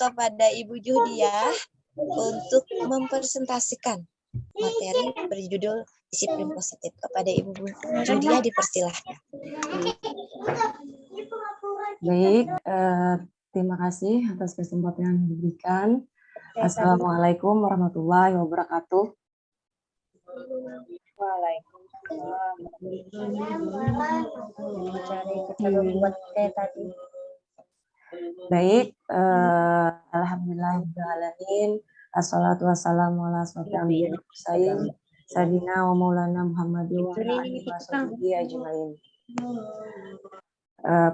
kepada Ibu Judiah untuk mempresentasikan materi berjudul disiplin positif. Kepada Ibu Judiah dipersilahkan. Baik, terima kasih atas kesempatan yang diberikan. Assalamualaikum warahmatullahi wabarakatuh. Waalaikumsalam. Baik, alhamdulillahirrahmanirrahim. Assalatu wassalamu ala asyrofil anbiya'i wal mursalin sayyidina wa maulana Muhammadin wa ala alihi washabihi ajmain.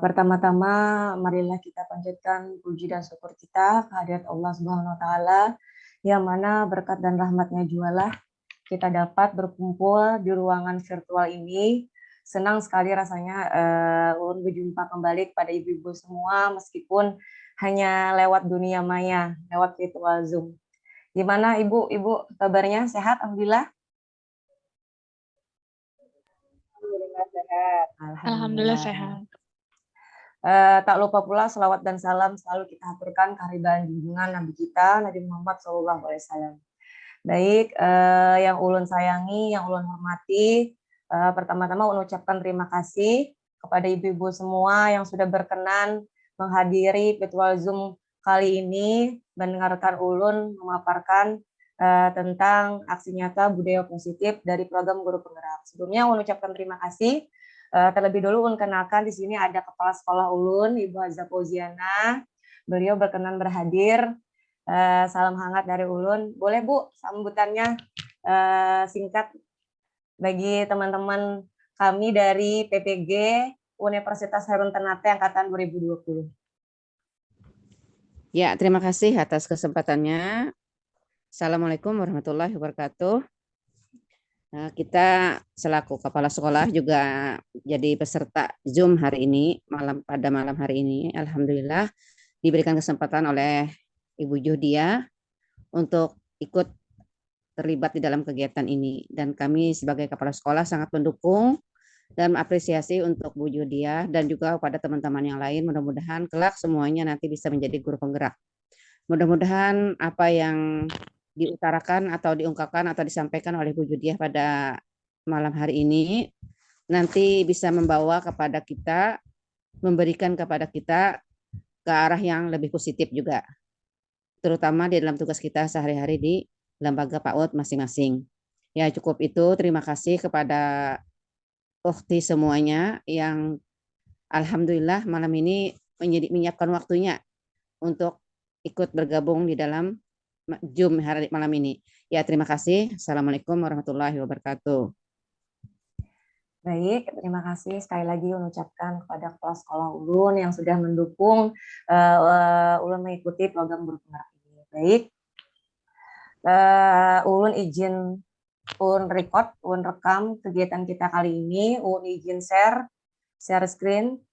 Pertama-tama marilah kita panjatkan puji dan syukur kita kehadirat Allah Subhanahu wa taala yang mana berkat dan rahmatnya jualah kita dapat berkumpul di ruangan virtual ini. Senang sekali rasanya ulun berjumpa kembali kepada ibu-ibu semua meskipun hanya lewat dunia maya, lewat virtual Zoom. Gimana Ibu kabarnya? Sehat? Alhamdulillah. Alhamdulillah sehat. Alhamdulillah sehat. Tak lupa pula selawat dan salam selalu kita aturkan kehadiran junjungan Nabi kita Nabi Muhammad SAW. Baik, yang ulun sayangi, yang ulun hormati, pertama-tama ulun ucapkan terima kasih kepada ibu-ibu semua yang sudah berkenan menghadiri virtual Zoom kali ini, mendengarkan ulun memaparkan tentang aksi nyata budaya positif dari program Guru Penggerak. Sebelumnya ulun ucapkan terima kasih. Terlebih dulu ulun kenalkan di sini ada kepala sekolah ulun, Ibu Hazza Fauziana. Beliau berkenan berhadir. Salam hangat dari ulun. Boleh Bu sambutannya singkat bagi teman-teman kami dari PPG Universitas Hairun Ternate angkatan 2020. Ya, terima kasih atas kesempatannya. Assalamualaikum warahmatullahi wabarakatuh. Nah, kita selaku kepala sekolah juga jadi peserta Zoom hari ini, pada malam hari ini. Alhamdulillah diberikan kesempatan oleh Ibu Judiah untuk ikut terlibat di dalam kegiatan ini, dan kami sebagai kepala sekolah sangat mendukung dan mengapresiasi untuk Bu Judiah dan juga pada teman-teman yang lain. Mudah-mudahan kelak semuanya nanti bisa menjadi guru penggerak. Mudah-mudahan apa yang diutarakan atau diungkapkan atau disampaikan oleh Bu Judiah pada malam hari ini nanti bisa membawa kepada kita, memberikan kepada kita ke arah yang lebih positif juga, terutama di dalam tugas kita sehari-hari di lembaga PAUD masing-masing. Ya, cukup itu. Terima kasih kepada ukhti semuanya yang alhamdulillah malam ini menyiapkan waktunya untuk ikut bergabung di dalam Zoom hari malam ini. Ya, terima kasih. Assalamualaikum warahmatullahi wabarakatuh. Baik, terima kasih sekali lagi mengucapkan kepada kepala sekolah ulun yang sudah mendukung ulun mengikuti program Guru Penggerak ini. Baik, ulun izin ulun record, ulun rekam kegiatan kita kali ini. Ulun izin share screen.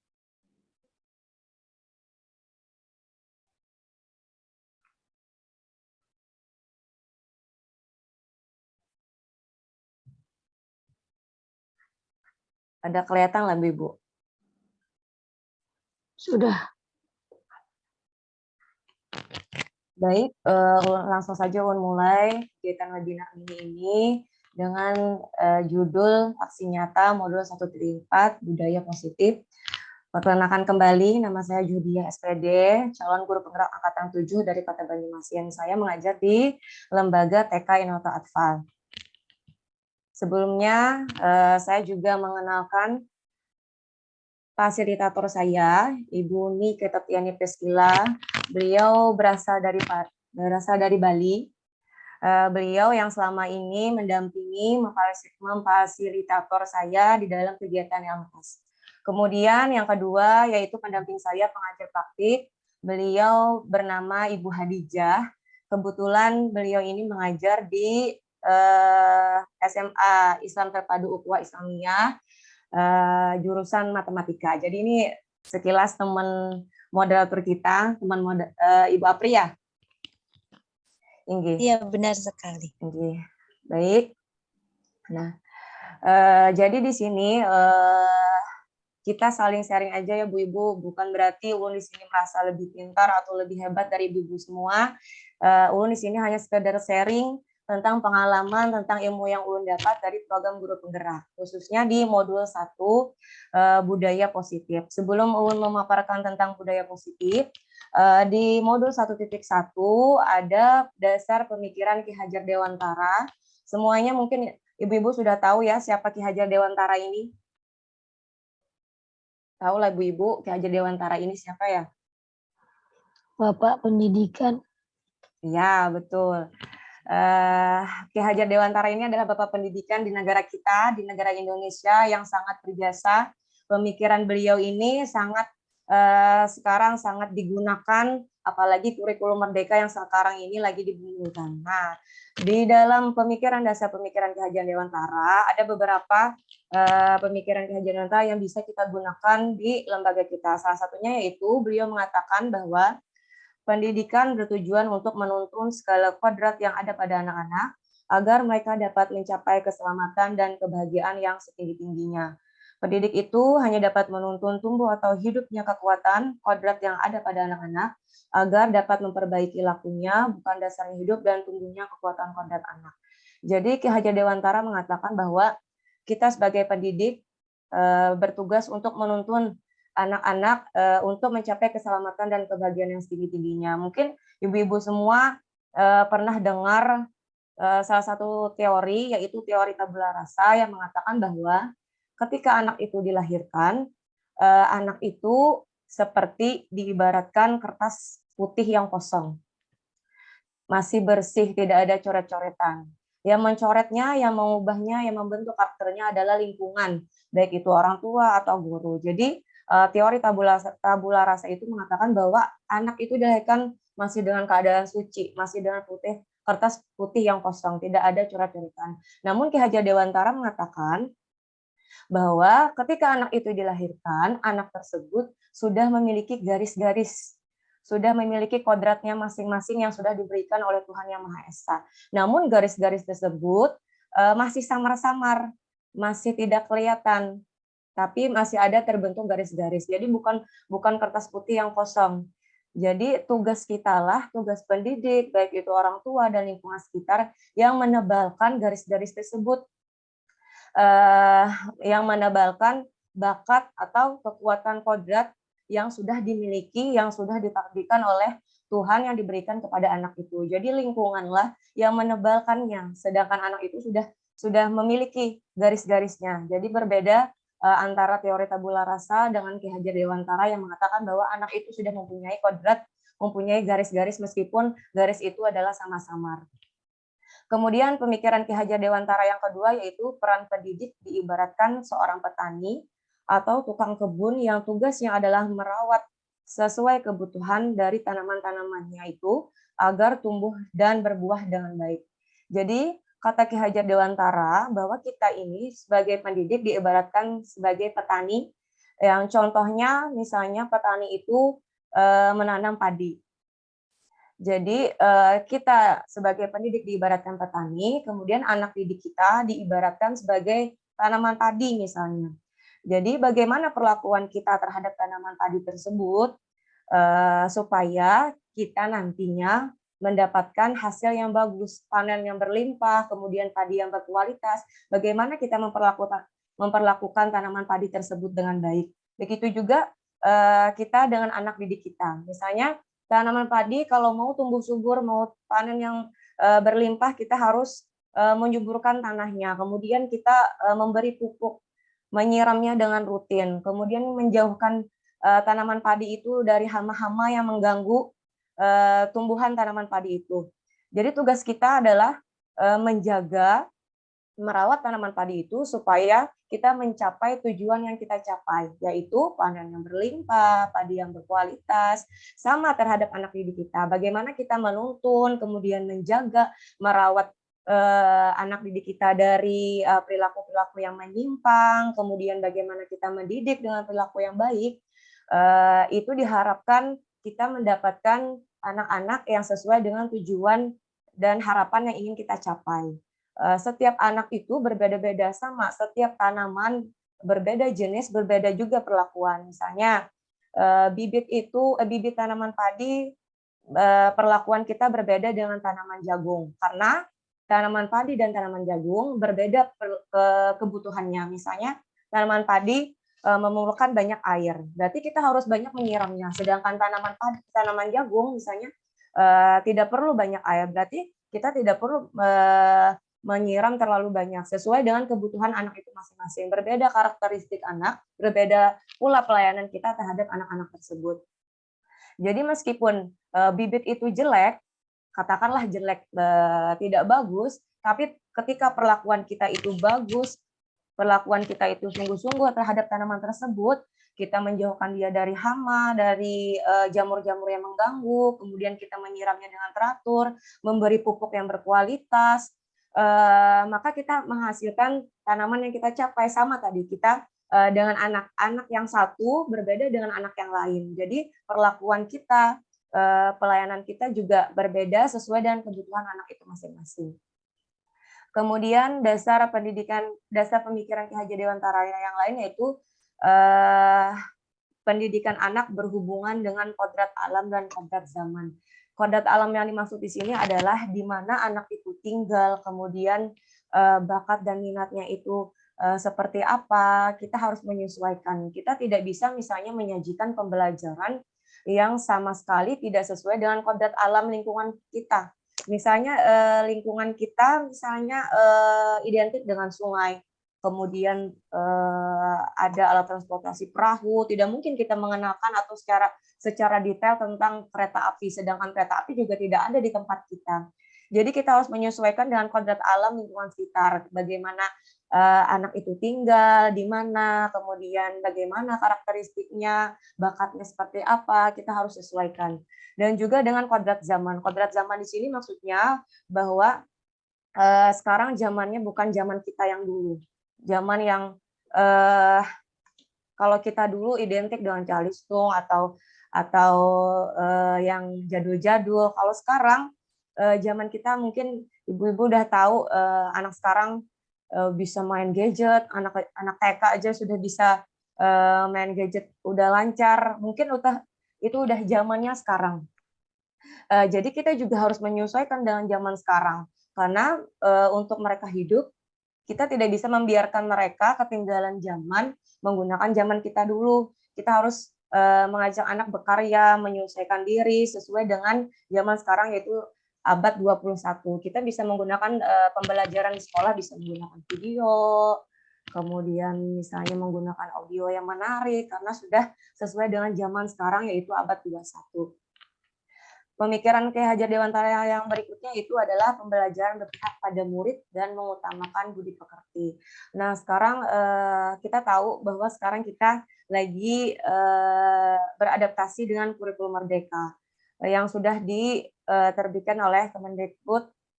Ada kelihatan lah Bu? Sudah. Baik, langsung saja ulun mulai kegiatan webinar ini dengan judul Aksi Nyata Modul 1.4 Budaya Positif. Perkenalkan kembali, nama saya Judiah SPD, calon guru penggerak angkatan 7 dari Kota Banyumasin. Saya mengajar di Lembaga TK Inota Atfal. Sebelumnya, saya juga mengenalkan fasilitator saya, Ibu Nike Tatiani Preskila. Beliau berasal dari Bali. Beliau yang selama ini mendampingi memfasilitator saya di dalam kegiatan LMS. Kemudian yang kedua yaitu pendamping saya pengajar praktik. Beliau bernama Ibu Hadijah. Kebetulan beliau ini mengajar di SMA Islam Terpadu Ukhuwah Islamiyah, jurusan matematika. Jadi ini sekilas teman moderator kita, Ibu Apri ya? Iya, benar sekali. Baik. Nah, jadi di sini kita saling sharing aja ya Bu Ibu, bukan berarti Ulun di sini merasa lebih pintar atau lebih hebat dari Ibu semua. Ulun di sini hanya sekedar sharing tentang pengalaman, tentang ilmu yang Ulun dapat dari program Guru Penggerak, khususnya di modul 1 budaya positif. Sebelum Ulun memaparkan tentang budaya positif, di modul 1.1 ada dasar pemikiran Ki Hajar Dewantara. Semuanya mungkin Ibu-ibu sudah tahu ya siapa Ki Hajar Dewantara ini? Tahu lah Ibu-ibu, Ki Hajar Dewantara ini siapa ya? Bapak Pendidikan. Iya, betul. Ki Hajar Dewantara ini adalah Bapak Pendidikan di negara kita, di negara Indonesia yang sangat berjasa. Pemikiran beliau ini sekarang sangat digunakan, apalagi kurikulum Merdeka yang sekarang ini lagi dibumikan. Nah, di dalam dasar pemikiran Ki Hajar Dewantara ada beberapa pemikiran Ki Hajar Dewantara yang bisa kita gunakan di lembaga kita. Salah satunya yaitu beliau mengatakan bahwa pendidikan bertujuan untuk menuntun segala kodrat yang ada pada anak-anak agar mereka dapat mencapai keselamatan dan kebahagiaan yang setinggi-tingginya. Pendidik itu hanya dapat menuntun tumbuh atau hidupnya kekuatan kodrat yang ada pada anak-anak agar dapat memperbaiki lakunya, bukan dasarnya hidup dan tumbuhnya kekuatan kodrat anak. Jadi Ki Hajar Dewantara mengatakan bahwa kita sebagai pendidik bertugas untuk menuntun anak-anak untuk mencapai keselamatan dan kebahagiaan yang setinggi-tingginya. Mungkin ibu-ibu semua pernah dengar salah satu teori, yaitu teori tabula rasa yang mengatakan bahwa ketika anak itu dilahirkan, anak itu seperti diibaratkan kertas putih yang kosong. Masih bersih, tidak ada coret-coretan. Yang mencoretnya, yang mengubahnya, yang membentuk karakternya adalah lingkungan, baik itu orang tua atau guru. Jadi teori tabula rasa itu mengatakan bahwa anak itu dilahirkan masih dengan keadaan suci, masih dengan kertas putih yang kosong, tidak ada coret-coretan. Namun Ki Hajar Dewantara mengatakan bahwa ketika anak itu dilahirkan, anak tersebut sudah memiliki garis-garis, sudah memiliki kodratnya masing-masing yang sudah diberikan oleh Tuhan Yang Maha Esa. Namun garis-garis tersebut masih samar-samar, masih tidak kelihatan, tapi masih ada terbentuk garis-garis. Jadi bukan kertas putih yang kosong. Jadi tugas kita lah, tugas pendidik, baik itu orang tua dan lingkungan sekitar, yang menebalkan garis-garis tersebut, yang menebalkan bakat atau kekuatan kodrat yang sudah dimiliki, yang sudah ditakdirkan oleh Tuhan yang diberikan kepada anak itu. Jadi lingkunganlah yang menebalkannya, sedangkan anak itu sudah memiliki garis-garisnya. Jadi berbeda antara teori tabula rasa dengan Ki Hajar Dewantara yang mengatakan bahwa anak itu sudah mempunyai kodrat, mempunyai garis-garis meskipun garis itu adalah samar-samar. Kemudian pemikiran Ki Hajar Dewantara yang kedua yaitu peran pendidik diibaratkan seorang petani atau tukang kebun yang tugasnya adalah merawat sesuai kebutuhan dari tanaman-tanamannya itu agar tumbuh dan berbuah dengan baik. Jadi kata Ki Hajar Dewantara bahwa kita ini sebagai pendidik diibaratkan sebagai petani, yang contohnya misalnya petani itu menanam padi. Jadi kita sebagai pendidik diibaratkan petani, kemudian anak didik kita diibaratkan sebagai tanaman padi misalnya. Jadi bagaimana perlakuan kita terhadap tanaman padi tersebut supaya kita nantinya mendapatkan hasil yang bagus, panen yang berlimpah, kemudian padi yang berkualitas. Bagaimana kita memperlakukan tanaman padi tersebut dengan baik. Begitu juga kita dengan anak didik kita. Misalnya tanaman padi kalau mau tumbuh subur, mau panen yang berlimpah, kita harus menyuburkan tanahnya. Kemudian kita memberi pupuk, menyiramnya dengan rutin. Kemudian menjauhkan tanaman padi itu dari hama-hama yang mengganggu tumbuhan tanaman padi itu. Jadi tugas kita adalah menjaga, merawat tanaman padi itu supaya kita mencapai tujuan yang kita capai, yaitu panen yang berlimpah, padi yang berkualitas, sama terhadap anak didik kita. Bagaimana kita menuntun, kemudian menjaga, merawat anak didik kita dari perilaku-perilaku yang menyimpang, kemudian bagaimana kita mendidik dengan perilaku yang baik, itu diharapkan kita mendapatkan anak-anak yang sesuai dengan tujuan dan harapan yang ingin kita capai. Setiap anak itu berbeda-beda, sama setiap tanaman berbeda jenis, berbeda juga perlakuan. Misalnya bibit tanaman padi, perlakuan kita berbeda dengan tanaman jagung karena tanaman padi dan tanaman jagung berbeda kebutuhannya. Misalnya tanaman padi memerlukan banyak air, berarti kita harus banyak menyiramnya. Sedangkan tanaman jagung misalnya tidak perlu banyak air, berarti kita tidak perlu menyiram terlalu banyak sesuai dengan kebutuhan anak itu masing-masing. Berbeda karakteristik anak, berbeda pula pelayanan kita terhadap anak-anak tersebut. Jadi meskipun bibit itu jelek, katakanlah jelek, tidak bagus, tapi ketika perlakuan kita itu bagus, perlakuan kita itu sungguh-sungguh terhadap tanaman tersebut, kita menjauhkan dia dari hama, dari jamur-jamur yang mengganggu, kemudian kita menyiramnya dengan teratur, memberi pupuk yang berkualitas, maka kita menghasilkan tanaman yang kita capai. Sama tadi kita dengan anak-anak yang satu berbeda dengan anak yang lain. Jadi perlakuan kita, pelayanan kita juga berbeda sesuai dengan kebutuhan anak itu masing-masing. Kemudian dasar pemikiran Ki Hajar Dewantara yang lain yaitu pendidikan anak berhubungan dengan kodrat alam dan kodrat zaman. Kodrat alam yang dimaksud di sini adalah di mana anak itu tinggal, kemudian bakat dan minatnya itu seperti apa, kita harus menyesuaikan. Kita tidak bisa misalnya menyajikan pembelajaran yang sama sekali tidak sesuai dengan kodrat alam lingkungan kita. Misalnya lingkungan kita misalnya identik dengan sungai, kemudian ada alat transportasi perahu, tidak mungkin kita mengenalkan atau secara detail tentang kereta api, sedangkan kereta api juga tidak ada di tempat kita. Jadi kita harus menyesuaikan dengan kodrat alam lingkungan sekitar, bagaimana anak itu tinggal, di mana, kemudian bagaimana karakteristiknya, bakatnya seperti apa, kita harus sesuaikan. Dan juga dengan kodrat zaman. Kodrat zaman di sini maksudnya bahwa sekarang zamannya bukan zaman kita yang dulu. Zaman yang kalau kita dulu identik dengan calistung atau yang jadul-jadul. Kalau sekarang zaman kita mungkin ibu-ibu udah tahu anak sekarang bisa main gadget, anak TK aja sudah bisa main gadget udah lancar. Mungkin itu udah zamannya sekarang. Jadi kita juga harus menyesuaikan dengan zaman sekarang. Karena untuk mereka hidup, kita tidak bisa membiarkan mereka ketinggalan zaman menggunakan zaman kita dulu. Kita harus mengajak anak berkarya, menyesuaikan diri sesuai dengan zaman sekarang yaitu abad 21. Kita bisa menggunakan pembelajaran di sekolah, bisa menggunakan video, kemudian misalnya menggunakan audio yang menarik karena sudah sesuai dengan zaman sekarang yaitu abad 21. Pemikiran Ki Hajar Dewantara yang berikutnya itu adalah pembelajaran berpihak pada murid dan mengutamakan budi pekerti. Nah, sekarang kita tahu bahwa sekarang kita lagi beradaptasi dengan kurikulum Merdeka yang sudah diterbitkan oleh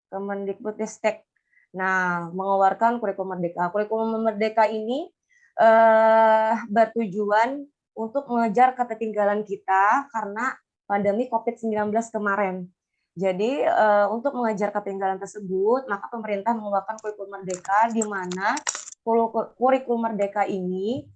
Kemendikbudristek. Nah, mengeluarkan kurikulum Merdeka. Kurikulum Merdeka ini bertujuan untuk mengejar ketertinggalan kita karena pandemi COVID-19 kemarin. Jadi untuk mengejar ketertinggalan tersebut, maka pemerintah mengeluarkan kurikulum Merdeka di mana kurikulum Merdeka ini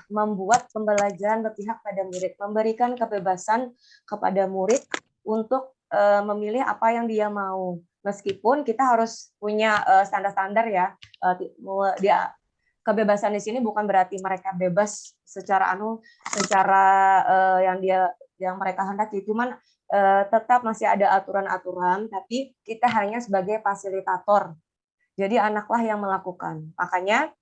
membuat pembelajaran berpihak pada murid, memberikan kebebasan kepada murid untuk memilih apa yang dia mau. Meskipun kita harus punya standar-standar ya, kebebasan di sini bukan berarti mereka bebas secara yang mereka hendaki, cuman tetap masih ada aturan-aturan, tapi kita hanya sebagai fasilitator. Jadi anaklah yang melakukan. Makanya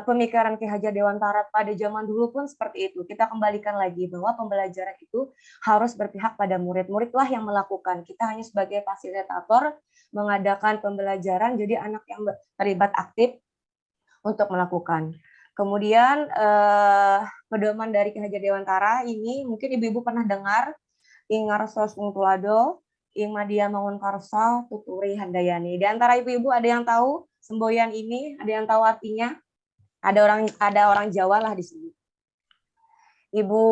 pemikiran Ki Hajar Dewantara pada zaman dulu pun seperti itu. Kita kembalikan lagi bahwa pembelajaran itu harus berpihak pada murid. Muridlah yang melakukan. Kita hanya sebagai fasilitator mengadakan pembelajaran, jadi anak yang terlibat aktif untuk melakukan. Kemudian pedoman dari Ki Hajar Dewantara ini mungkin ibu-ibu pernah dengar, Ingarso Sung Tulado, Ing Madia Mangun Karsa, Tuturi Handayani. Di antara ibu-ibu ada yang tahu semboyan ini? Ada yang tahu artinya? Ada orang Jawa lah di sini. Ibu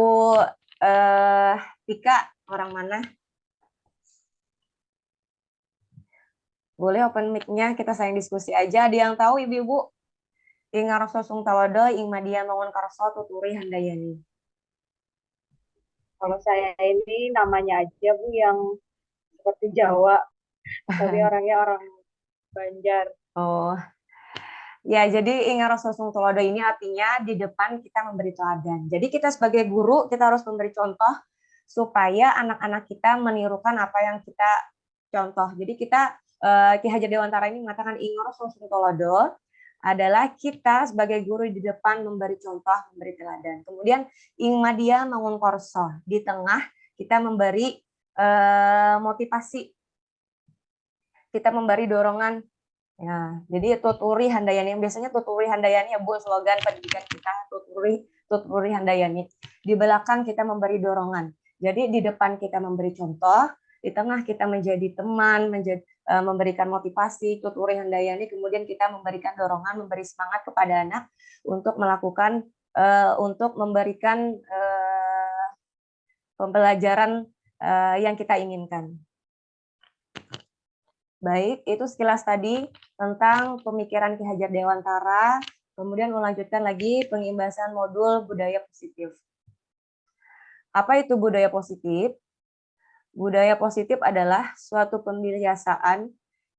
Tika, orang mana? Boleh open mic-nya, kita saling diskusi aja. Ada yang tahu ibu-ibu? Ing ngarsa sung tawada ing madya mangun karsa tuturi handayani. Kalau saya ini namanya aja Bu yang seperti Jawa, tapi orangnya orang Banjar. Oh, ya, jadi ing ngarsa sung tawada ini artinya di depan kita memberi teladan. Jadi kita sebagai guru kita harus memberi contoh supaya anak-anak kita menirukan apa yang kita contoh. Jadi kita Ki Hajar Dewantara ini mengatakan ing ngarsa sung tawada adalah kita sebagai guru di depan memberi contoh, memberi teladan. Kemudian ing madya mangun korso, di tengah kita memberi motivasi, kita memberi dorongan. Ya, jadi tuturi handayani, biasanya tuturi handayani ya Bu, slogan pendidikan kita, tuturi handayani. Di belakang kita memberi dorongan. Jadi di depan kita memberi contoh, di tengah kita menjadi teman, memberikan motivasi, tuturi handayani, kemudian kita memberikan dorongan, memberi semangat kepada anak untuk melakukan, untuk memberikan pembelajaran yang kita inginkan. Baik, itu sekilas tadi tentang pemikiran Ki Hajar Dewantara. Kemudian melanjutkan lagi pengimbasan modul budaya positif. Apa itu budaya positif? Budaya positif adalah suatu pembiasaan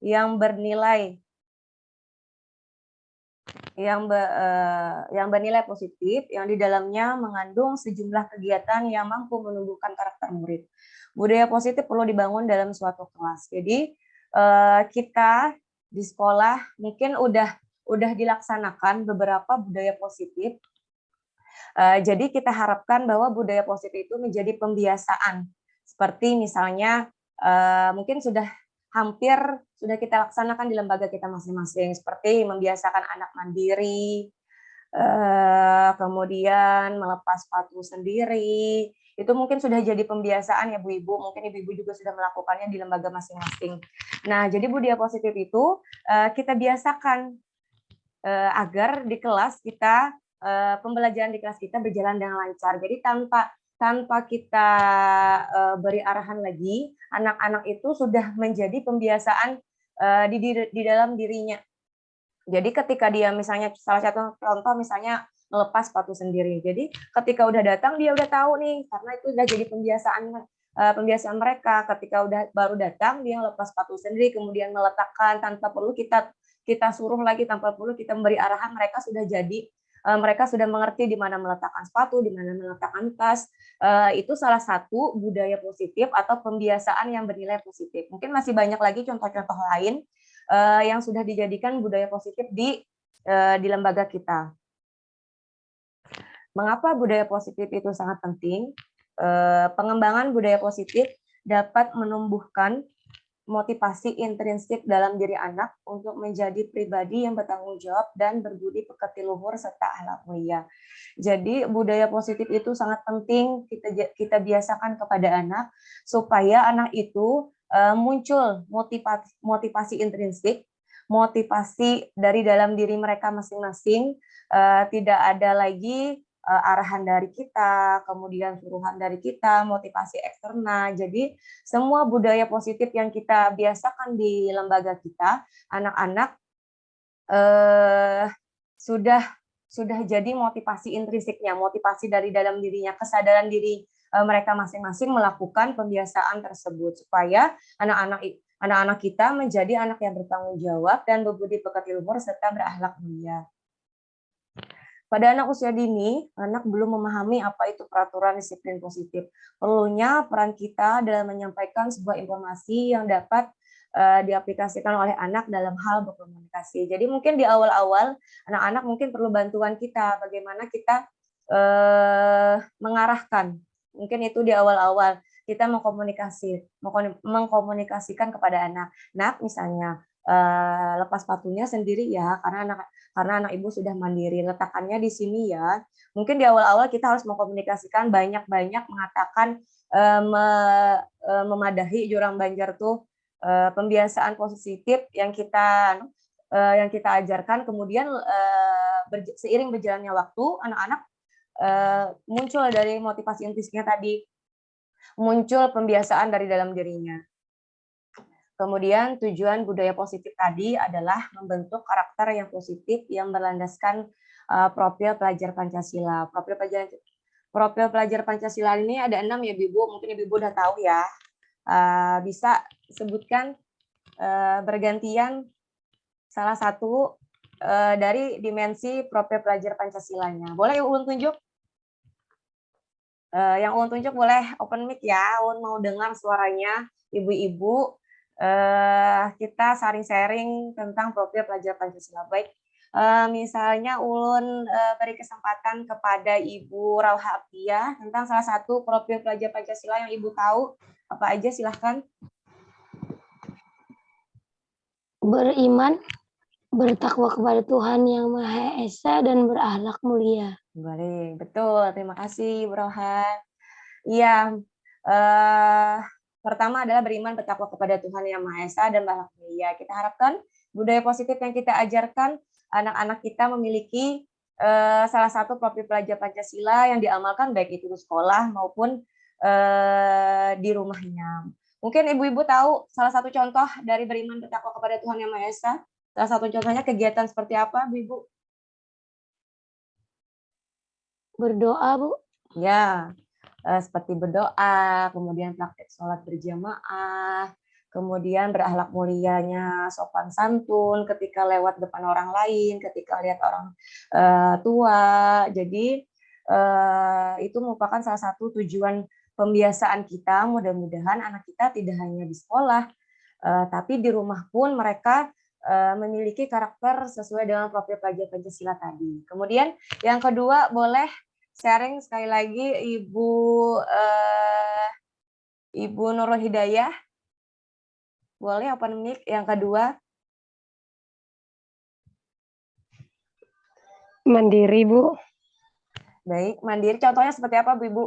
yang bernilai positif, yang di dalamnya mengandung sejumlah kegiatan yang mampu menumbuhkan karakter murid. Budaya positif perlu dibangun dalam suatu kelas. Jadi kita di sekolah mungkin udah dilaksanakan beberapa budaya positif. Jadi kita harapkan bahwa budaya positif itu menjadi pembiasaan. Seperti misalnya mungkin sudah kita laksanakan di lembaga kita masing-masing, seperti membiasakan anak mandiri, kemudian melepas sepatu sendiri. Itu mungkin sudah jadi pembiasaan ya Bu Ibu, mungkin Ibu-ibu juga sudah melakukannya di lembaga masing-masing. Nah, jadi budaya positif itu kita biasakan agar di kelas kita, pembelajaran di kelas kita berjalan dengan lancar. Jadi tanpa kita beri arahan lagi, anak-anak itu sudah menjadi pembiasaan di dalam dirinya. Jadi ketika dia misalnya, salah satu contoh misalnya melepas sepatu sendiri. Jadi ketika udah datang dia udah tahu nih, karena itu udah jadi pembiasaan mereka. Ketika baru datang dia lepas sepatu sendiri, kemudian meletakkan tanpa perlu kita suruh lagi, tanpa perlu kita memberi arahan, mereka sudah mengerti di mana meletakkan sepatu, di mana meletakkan tas. Itu salah satu budaya positif atau pembiasaan yang bernilai positif. Mungkin masih banyak lagi contoh-contoh lain yang sudah dijadikan budaya positif di lembaga kita. Mengapa budaya positif itu sangat penting? Pengembangan budaya positif dapat menumbuhkan motivasi intrinsik dalam diri anak untuk menjadi pribadi yang bertanggung jawab dan berbudi pekerti luhur serta akhlak mulia. Jadi budaya positif itu sangat penting kita biasakan kepada anak supaya anak itu muncul motivasi intrinsik, motivasi dari dalam diri mereka masing-masing, tidak ada lagi arahan dari kita, kemudian suruhan dari kita, motivasi eksternal. Jadi semua budaya positif yang kita biasakan di lembaga kita, anak-anak sudah jadi motivasi intrinsiknya, motivasi dari dalam dirinya, kesadaran diri mereka masing-masing melakukan pembiasaan tersebut supaya anak-anak kita menjadi anak yang bertanggung jawab dan berbudi pekerti luhur serta berakhlak mulia. Pada anak usia dini, anak belum memahami apa itu peraturan disiplin positif. Perlunya peran kita dalam menyampaikan sebuah informasi yang dapat diaplikasikan oleh anak dalam hal berkomunikasi. Jadi mungkin di awal-awal, anak-anak mungkin perlu bantuan kita, bagaimana kita mengarahkan. Mungkin itu di awal-awal, kita mengkomunikasikan kepada anak. Nak, misalnya, lepas sepatunya sendiri ya, karena anak ibu sudah mandiri, letakkannya di sini ya. Mungkin di awal-awal kita harus mengkomunikasikan banyak-banyak, mengatakan memadahi jurang Banjar tuh pembiasaan positif yang kita ajarkan. Kemudian seiring berjalannya waktu, anak-anak muncul dari motivasi intrinsiknya tadi, muncul pembiasaan dari dalam dirinya. Kemudian tujuan budaya positif tadi adalah membentuk karakter yang positif yang berlandaskan profil pelajar Pancasila. Profil pelajar Pancasila ini ada 6 ya, Ibu. Mungkin Ibu udah tahu ya. Bisa sebutkan bergantian salah satu dari dimensi profil pelajar Pancasilanya. Boleh Ulun tunjuk? Yang Ulun tunjuk boleh open mic ya. Ulun mau dengar suaranya ibu-ibu. Kita sharing-sharing tentang profil pelajar Pancasila. Baik, misalnya Ulun beri kesempatan kepada Ibu Rauha Aptia tentang salah satu profil pelajar Pancasila yang Ibu tahu. Apa aja, silahkan. Beriman, bertakwa kepada Tuhan Yang Maha Esa, dan berakhlak mulia. Boleh, betul. Terima kasih, Bro Han. Iya, pertama adalah beriman bertakwa kepada Tuhan Yang Maha Esa dan berakhlak mulia. Kita harapkan budaya positif yang kita ajarkan anak-anak kita memiliki salah satu profil pelajar Pancasila yang diamalkan baik itu di sekolah maupun di rumahnya. Mungkin ibu-ibu tahu salah satu contoh dari beriman bertakwa kepada Tuhan Yang Maha Esa. Salah satu contohnya kegiatan seperti apa, ibu? Berdoa, Bu. Ya, seperti berdoa, kemudian praktek sholat berjamaah, kemudian berakhlak mulianya sopan santun ketika lewat depan orang lain, ketika lihat orang tua. Jadi itu merupakan salah satu tujuan pembiasaan kita. Mudah-mudahan anak kita tidak hanya di sekolah, tapi di rumah pun mereka memiliki karakter sesuai dengan profil pelajar Pancasila tadi. Kemudian yang kedua, boleh sharing sekali lagi Ibu Nurul Hidayah. Boleh open mic yang kedua. Mandiri, Bu. Baik, mandiri contohnya seperti apa, Bu, Ibu?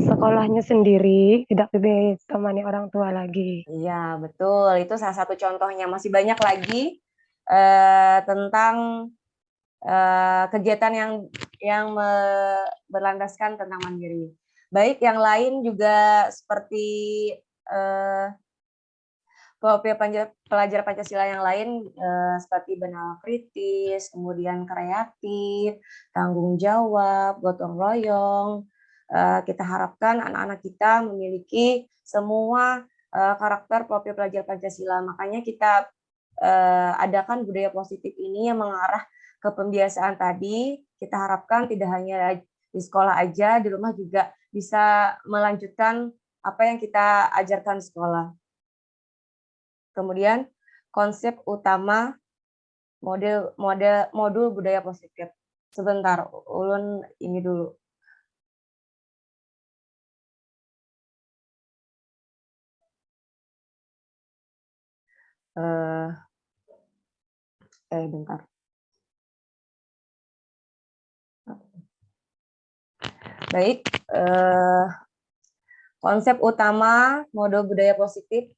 Sekolahnya sendiri, tidak ditemani orang tua lagi. Iya, betul. Itu salah satu contohnya. Masih banyak lagi tentang kegiatan yang berlandaskan tentang mandiri. Baik, yang lain juga seperti profil pelajar Pancasila yang lain seperti benalu kritis, kemudian kreatif, tanggung jawab, gotong royong. Kita harapkan anak-anak kita memiliki semua karakter profil pelajar Pancasila. Makanya kita adakan budaya positif ini yang mengarah ke pembiasaan tadi. Kita harapkan tidak hanya di sekolah aja, di rumah juga bisa melanjutkan apa yang kita ajarkan di sekolah. Kemudian konsep utama modul budaya positif. Sebentar, Ulun ini dulu. Bentar. Baik, konsep utama modul budaya positif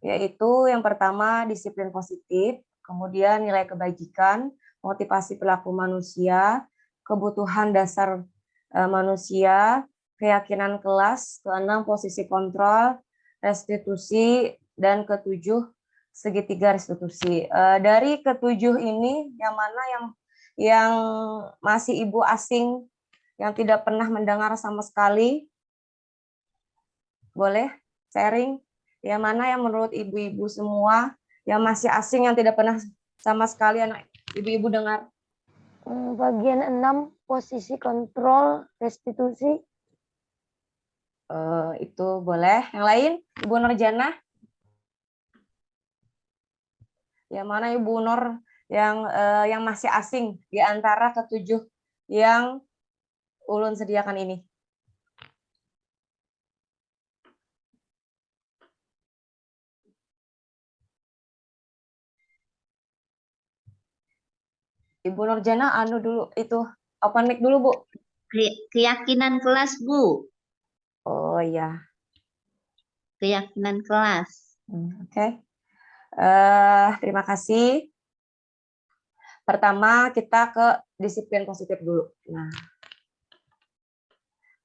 yaitu yang pertama disiplin positif, kemudian nilai kebajikan, motivasi perilaku manusia, kebutuhan dasar manusia, keyakinan kelas, keenam posisi kontrol, restitusi, dan ketujuh segitiga restitusi. Dari ketujuh ini yang mana yang masih ibu asing, yang tidak pernah mendengar sama sekali? Boleh sharing? Yang mana yang menurut ibu-ibu semua yang masih asing, yang tidak pernah sama sekali anak ibu-ibu dengar? Bagian 6, posisi kontrol restitusi. Itu boleh. Yang lain, Ibu Nurjana? Yang mana Ibu Nur yang masih asing di antara ketujuh yang Ulun sediakan ini? Ibu Nurjana, dulu itu open mic dulu, Bu. Keyakinan kelas, Bu. Oh iya. Keyakinan kelas. Oke. Terima kasih. Pertama kita ke disiplin positif dulu. Nah,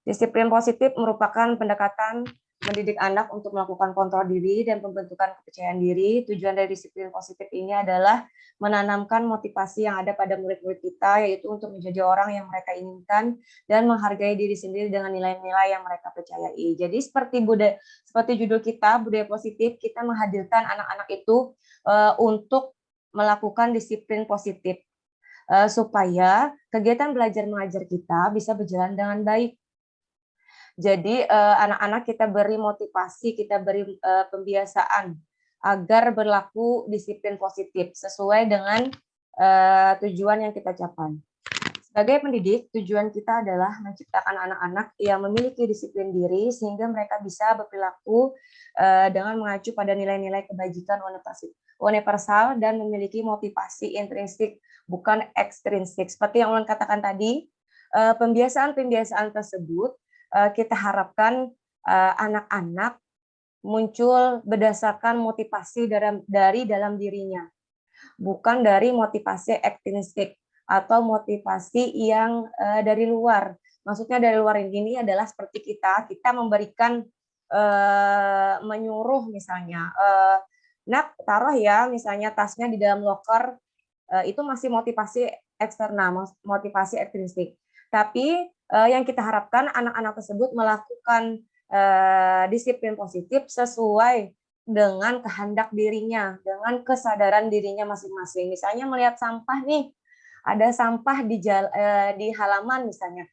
disiplin positif merupakan pendekatan mendidik anak untuk melakukan kontrol diri dan pembentukan kepercayaan diri. Tujuan dari disiplin positif ini adalah menanamkan motivasi yang ada pada murid-murid kita, yaitu untuk menjadi orang yang mereka inginkan dan menghargai diri sendiri dengan nilai-nilai yang mereka percayai. Jadi seperti judul kita, budaya positif, kita menghadirkan anak-anak itu untuk melakukan disiplin positif supaya kegiatan belajar mengajar kita bisa berjalan dengan baik. Jadi anak-anak kita beri motivasi, kita beri pembiasaan agar berlaku disiplin positif sesuai dengan tujuan yang kita capai. Sebagai pendidik, tujuan kita adalah menciptakan anak-anak yang memiliki disiplin diri sehingga mereka bisa berperilaku dengan mengacu pada nilai-nilai kebajikan universal dan memiliki motivasi intrinsik bukan ekstrinsik. Seperti yang Ulan katakan tadi, pembiasaan-pembiasaan tersebut kita harapkan anak-anak muncul berdasarkan motivasi dari dalam dirinya, bukan dari motivasi ekstrinsik atau motivasi yang dari luar. Maksudnya dari luar ini adalah seperti kita memberikan menyuruh misalnya, nak taruh ya misalnya tasnya di dalam loker, itu masih motivasi eksternal, motivasi ekstrinsik. Tapi yang kita harapkan anak-anak tersebut melakukan disiplin positif sesuai dengan kehendak dirinya, dengan kesadaran dirinya masing-masing. Misalnya melihat sampah nih, ada sampah di halaman misalnya,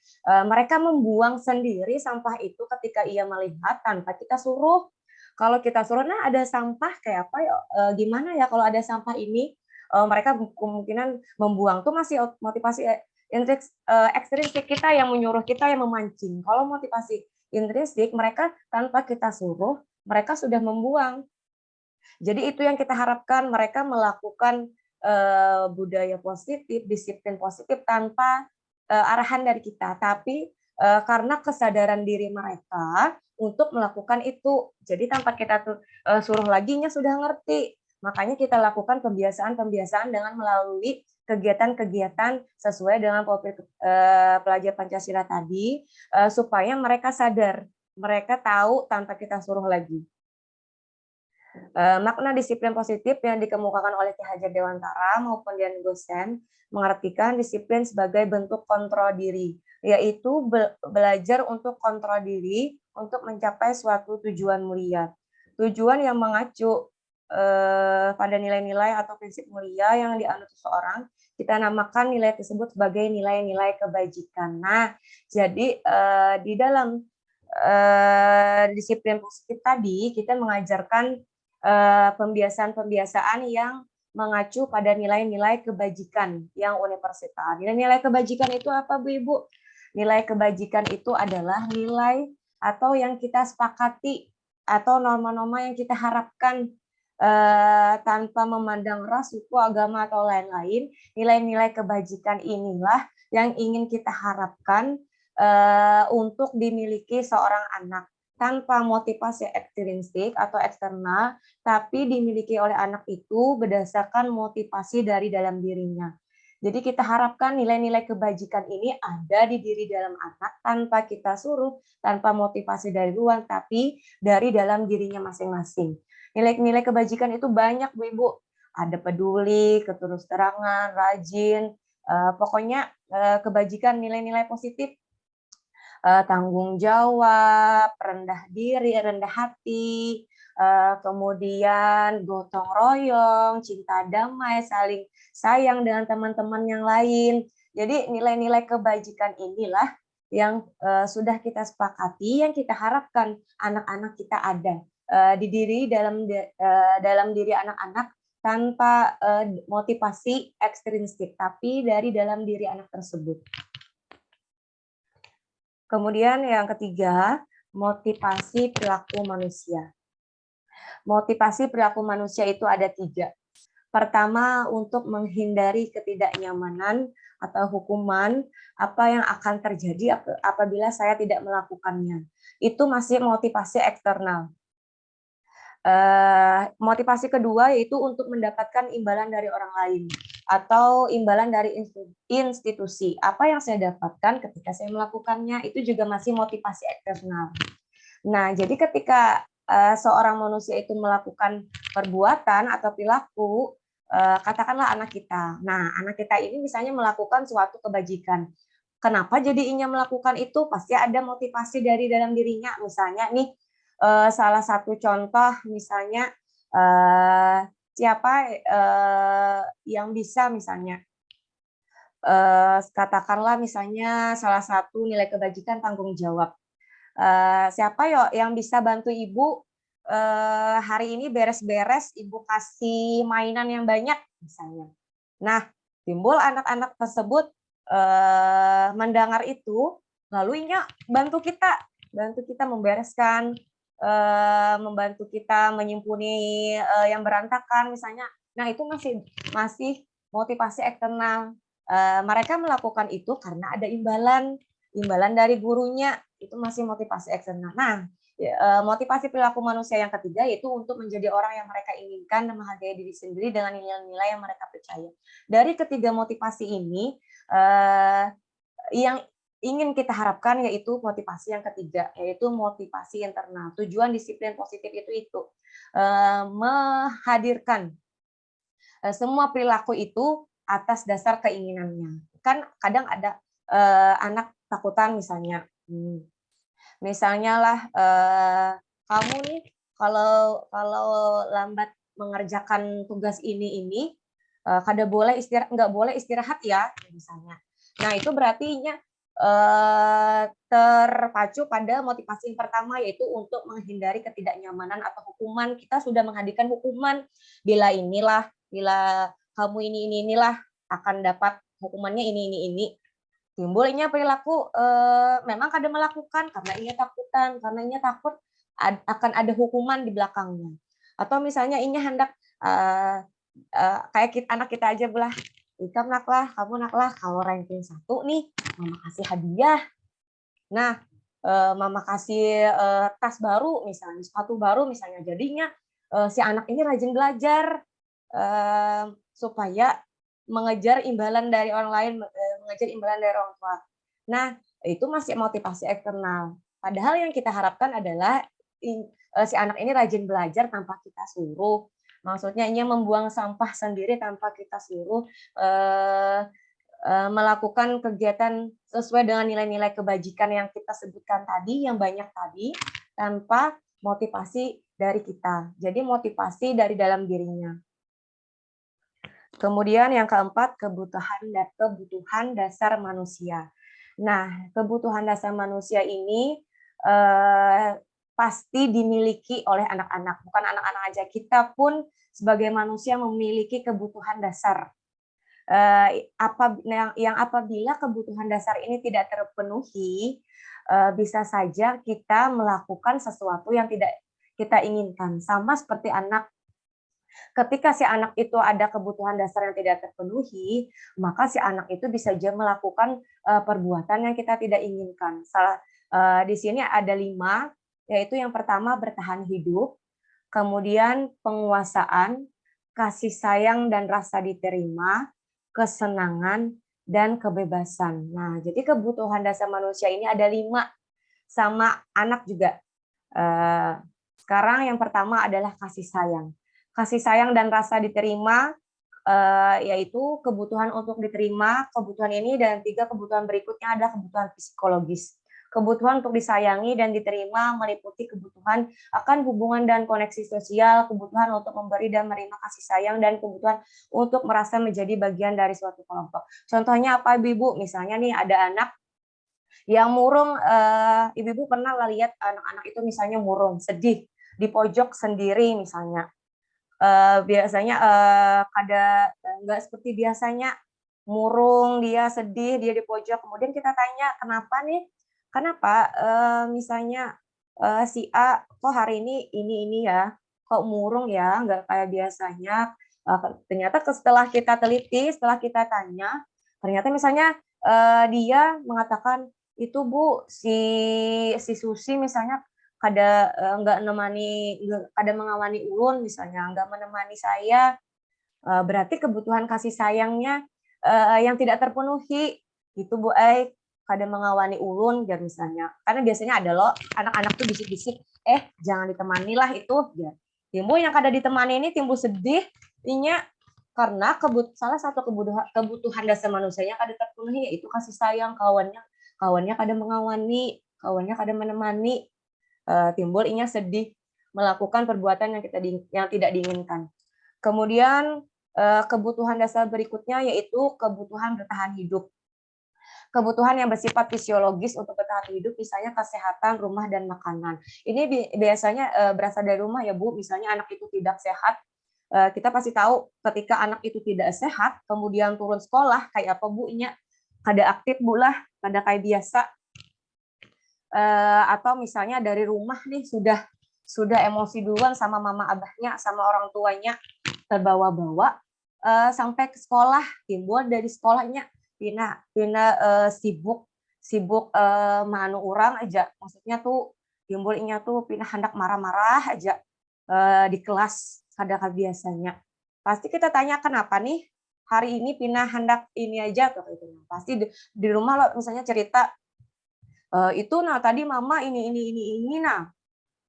mereka membuang sendiri sampah itu ketika ia melihat tanpa kita suruh. Kalau kita suruh, nah ada sampah kayak apa ya, gimana ya kalau ada sampah ini, mereka kemungkinan membuang tuh masih motivasi ekstrinsik kita yang menyuruh, kita yang memancing. Kalau motivasi intrinsik, mereka tanpa kita suruh, mereka sudah membuang. Jadi itu yang kita harapkan, mereka melakukan budaya positif, disiplin positif tanpa arahan dari kita, tapi karena kesadaran diri mereka untuk melakukan itu. Jadi tanpa kita suruh laginya sudah ngerti. Makanya kita lakukan pembiasaan-pembiasaan dengan melalui kegiatan-kegiatan sesuai dengan profil pelajar Pancasila tadi, supaya mereka sadar, mereka tahu tanpa kita suruh lagi. Makna disiplin positif yang dikemukakan oleh Ki Hajar Dewantara maupun Dian Gosen mengartikan disiplin sebagai bentuk kontrol diri, yaitu belajar untuk kontrol diri untuk mencapai suatu tujuan mulia. Tujuan yang mengacu pada nilai-nilai atau prinsip mulia yang dianut seseorang, kita namakan nilai tersebut sebagai nilai-nilai kebajikan. Nah, jadi di dalam disiplin positif tadi kita mengajarkan pembiasaan-pembiasaan yang mengacu pada nilai-nilai kebajikan yang universal. Nilai-nilai kebajikan itu apa, Bu Ibu? Nilai kebajikan itu adalah nilai atau yang kita sepakati atau norma-norma yang kita harapkan tanpa memandang ras, suku, agama, atau lain-lain. Nilai-nilai kebajikan inilah yang ingin kita harapkan untuk dimiliki seorang anak tanpa motivasi ekstrinsik atau eksternal, tapi dimiliki oleh anak itu berdasarkan motivasi dari dalam dirinya. Jadi kita harapkan nilai-nilai kebajikan ini ada di diri dalam anak tanpa kita suruh, tanpa motivasi dari luar, tapi dari dalam dirinya masing-masing. Nilai-nilai kebajikan itu banyak, Bu Ibu. Ada peduli, keterus-terangan, rajin, pokoknya kebajikan, nilai-nilai positif, tanggung jawab, rendah diri, rendah hati, kemudian gotong royong, cinta damai, saling sayang dengan teman-teman yang lain. Jadi nilai-nilai kebajikan inilah yang sudah kita sepakati, yang kita harapkan anak-anak kita ada di diri dalam diri anak-anak tanpa motivasi ekstrinsik, tapi dari dalam diri anak tersebut. Kemudian yang ketiga, motivasi perilaku manusia. Motivasi perilaku manusia itu ada 3. Pertama, untuk menghindari ketidaknyamanan atau hukuman, apa yang akan terjadi apabila saya tidak melakukannya. Itu masih motivasi eksternal. Motivasi kedua yaitu untuk mendapatkan imbalan dari orang lain atau imbalan dari institusi. Apa yang saya dapatkan ketika saya melakukannya itu juga masih motivasi eksternal. Nah, jadi ketika seorang manusia itu melakukan perbuatan atau perilaku, katakanlah anak kita. Nah, anak kita ini misalnya melakukan suatu kebajikan. Kenapa jadi ia melakukan itu? Pasti ada motivasi dari dalam dirinya. Misalnya nih, salah satu contoh misalnya siapa yang bisa misalnya katakanlah misalnya salah satu nilai kebajikan tanggung jawab. Siapa yang bisa bantu ibu hari ini beres-beres, ibu kasih mainan yang banyak misalnya. Nah, timbul anak-anak tersebut mendengar itu, lalu inya bantu kita membereskan, membantu kita menyimpuni yang berantakan misalnya. Nah, itu masih motivasi eksternal. Mereka melakukan itu karena ada imbalan dari gurunya, itu masih motivasi eksternal. Nah, motivasi perilaku manusia yang ketiga yaitu untuk menjadi orang yang mereka inginkan dan menghargai diri sendiri dengan nilai-nilai yang mereka percaya. Dari ketiga motivasi ini, yang ingin kita harapkan yaitu motivasi yang ketiga, yaitu motivasi internal. Tujuan disiplin positif itu menghadirkan semua perilaku itu atas dasar keinginannya. Kan kadang ada anak takutan misalnya. Misalnya lah kamu nih kalau lambat mengerjakan tugas ini kada boleh nggak boleh istirahat ya misalnya. Nah, itu berarti terpacu pada motivasi yang pertama yaitu untuk menghindari ketidaknyamanan atau hukuman. Kita sudah menghadirkan hukuman bila kamu inilah akan dapat hukumannya ini. Timbulnya perilaku memang kada melakukan karena ia takutan, karena ia takut akan ada hukuman di belakangnya. Atau misalnya ia hendak kayak anak kita aja belah, kamu naklah kalau ranking 1 nih, mama kasih hadiah. Nah, mama kasih tas baru misalnya, sepatu baru misalnya. Jadinya si anak ini rajin belajar supaya mengejar imbalan dari orang lain, mengejar imbalan dari orang tua. Nah, itu masih motivasi eksternal. Padahal yang kita harapkan adalah si anak ini rajin belajar tanpa kita suruh. Maksudnya ia membuang sampah sendiri tanpa kita suruh, melakukan kegiatan sesuai dengan nilai-nilai kebajikan yang kita sebutkan tadi, yang banyak tadi, tanpa motivasi dari kita. Jadi motivasi dari dalam dirinya. Kemudian yang keempat, kebutuhan dasar manusia. Nah, kebutuhan dasar manusia ini pasti dimiliki oleh anak-anak. Bukan anak-anak aja, kita pun sebagai manusia memiliki kebutuhan dasar. Yang apabila kebutuhan dasar ini tidak terpenuhi, bisa saja kita melakukan sesuatu yang tidak kita inginkan. Sama seperti anak. Ketika si anak itu ada kebutuhan dasar yang tidak terpenuhi, maka si anak itu bisa saja melakukan perbuatan yang kita tidak inginkan. Di sini ada 5, yaitu yang pertama bertahan hidup, kemudian penguasaan, kasih sayang dan rasa diterima, kesenangan, dan kebebasan. Nah, jadi kebutuhan dasar manusia ini ada 5, sama anak juga. Sekarang yang pertama adalah kasih sayang. Kasih sayang dan rasa diterima, yaitu kebutuhan untuk diterima, kebutuhan ini, dan 3 kebutuhan berikutnya adalah kebutuhan psikologis. Kebutuhan untuk disayangi dan diterima meliputi kebutuhan akan hubungan dan koneksi sosial, kebutuhan untuk memberi dan menerima kasih sayang, dan kebutuhan untuk merasa menjadi bagian dari suatu kelompok. Contohnya apa, Ibu? Misalnya nih ada anak yang murung, Ibu pernah lihat anak-anak itu misalnya murung, sedih, di pojok sendiri misalnya. Biasanya kada nggak seperti biasanya, murung, dia sedih, dia di pojok. Kemudian kita tanya, kenapa nih? Kenapa misalnya si A kok hari ini ya, kok murung ya, nggak kayak biasanya. Ternyata setelah kita teliti, setelah kita tanya, ternyata misalnya dia mengatakan, itu Bu, si Susi misalnya kada mengawani ulun misalnya, nggak menemani saya, berarti kebutuhan kasih sayangnya yang tidak terpenuhi gitu Bu. kada mengawani ulun jar misalnya. Karena biasanya ada loh anak-anak tuh bisik-bisik, jangan ditemani lah itu jar. Timbul yang kada ditemani ini timbul sedih, inya karena salah satu kebutuhan dasar manusianya kada terpenuhi, yaitu kasih sayang. Kawannya kada mengawani, kawannya kada menemani, timbul inya sedih melakukan perbuatan yang tidak diinginkan. Kemudian kebutuhan dasar berikutnya yaitu kebutuhan bertahan hidup. Kebutuhan yang bersifat fisiologis untuk bertahan hidup, misalnya kesehatan, rumah, dan makanan. Ini biasanya berasal dari rumah ya Bu, misalnya anak itu tidak sehat, kita pasti tahu ketika anak itu tidak sehat, kemudian turun sekolah, kayak apa Bu, nya kada aktif Bu lah, kada kayak biasa. Atau misalnya dari rumah nih sudah emosi duluan sama mama abahnya, sama orang tuanya, terbawa-bawa, sampai ke sekolah, timbul dari sekolahnya Pina sibuk manu orang aja, maksudnya tuh timbulnya tuh Pina hendak marah-marah aja di kelas kada biasanya. Pasti kita tanya kenapa nih hari ini Pina hendak ini aja tuh itu. Pasti di rumah lo misalnya cerita itu nah tadi mama ini nah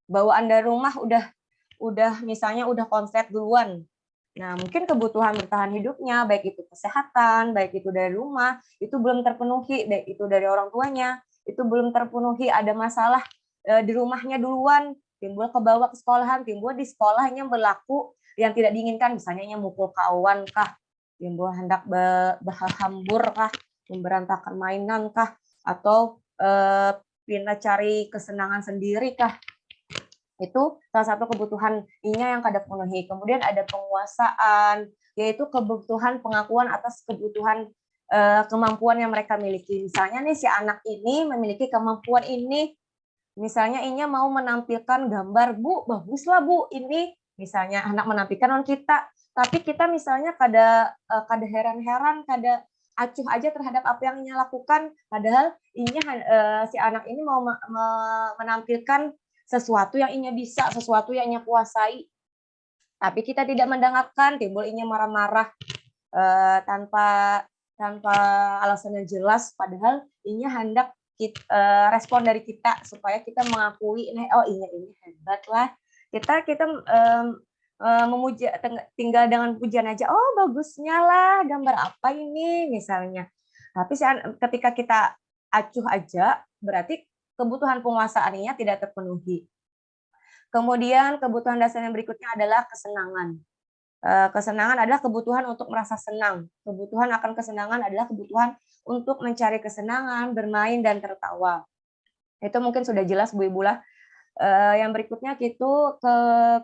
bawaan dari rumah udah misalnya udah konslet duluan. Nah, mungkin kebutuhan bertahan hidupnya, baik itu kesehatan, baik itu dari rumah, itu belum terpenuhi, baik itu dari orang tuanya, itu belum terpenuhi, ada masalah di rumahnya duluan, timbul ke bawah ke sekolahan, timbul di sekolahnya berlaku yang tidak diinginkan, misalnya mukul kawan kah, timbul hendak berhambur kah, memberantakan mainan kah, atau pindah cari kesenangan sendiri kah. Itu salah satu kebutuhan inya yang kada penuhi. Kemudian ada penguasaan, yaitu kebutuhan pengakuan atas kebutuhan kemampuan yang mereka miliki. Misalnya nih si anak ini memiliki kemampuan ini, misalnya inya mau menampilkan gambar, Bu, baguslah Bu ini, misalnya anak menampilkan on kita, tapi kita misalnya kada heran-heran, kada acuh aja terhadap apa yang inya lakukan, padahal inya si anak ini mau menampilkan sesuatu yang inya bisa, sesuatu yang inya kuasai, tapi kita tidak mendengarkan, timbul inya marah-marah tanpa alasan yang jelas, padahal inya hendak respon dari kita supaya kita mengakui, oh inya ini hebat lah, kita memuja, tinggal dengan pujian aja, oh bagusnya lah gambar apa ini misalnya, tapi ketika kita acuh aja berarti kebutuhan penguasaannya tidak terpenuhi. Kemudian kebutuhan dasar yang berikutnya adalah kesenangan. Kesenangan adalah kebutuhan untuk merasa senang. Kebutuhan akan kesenangan adalah kebutuhan untuk mencari kesenangan, bermain, dan tertawa. Itu mungkin sudah jelas Bu Ibu lah. Yang berikutnya itu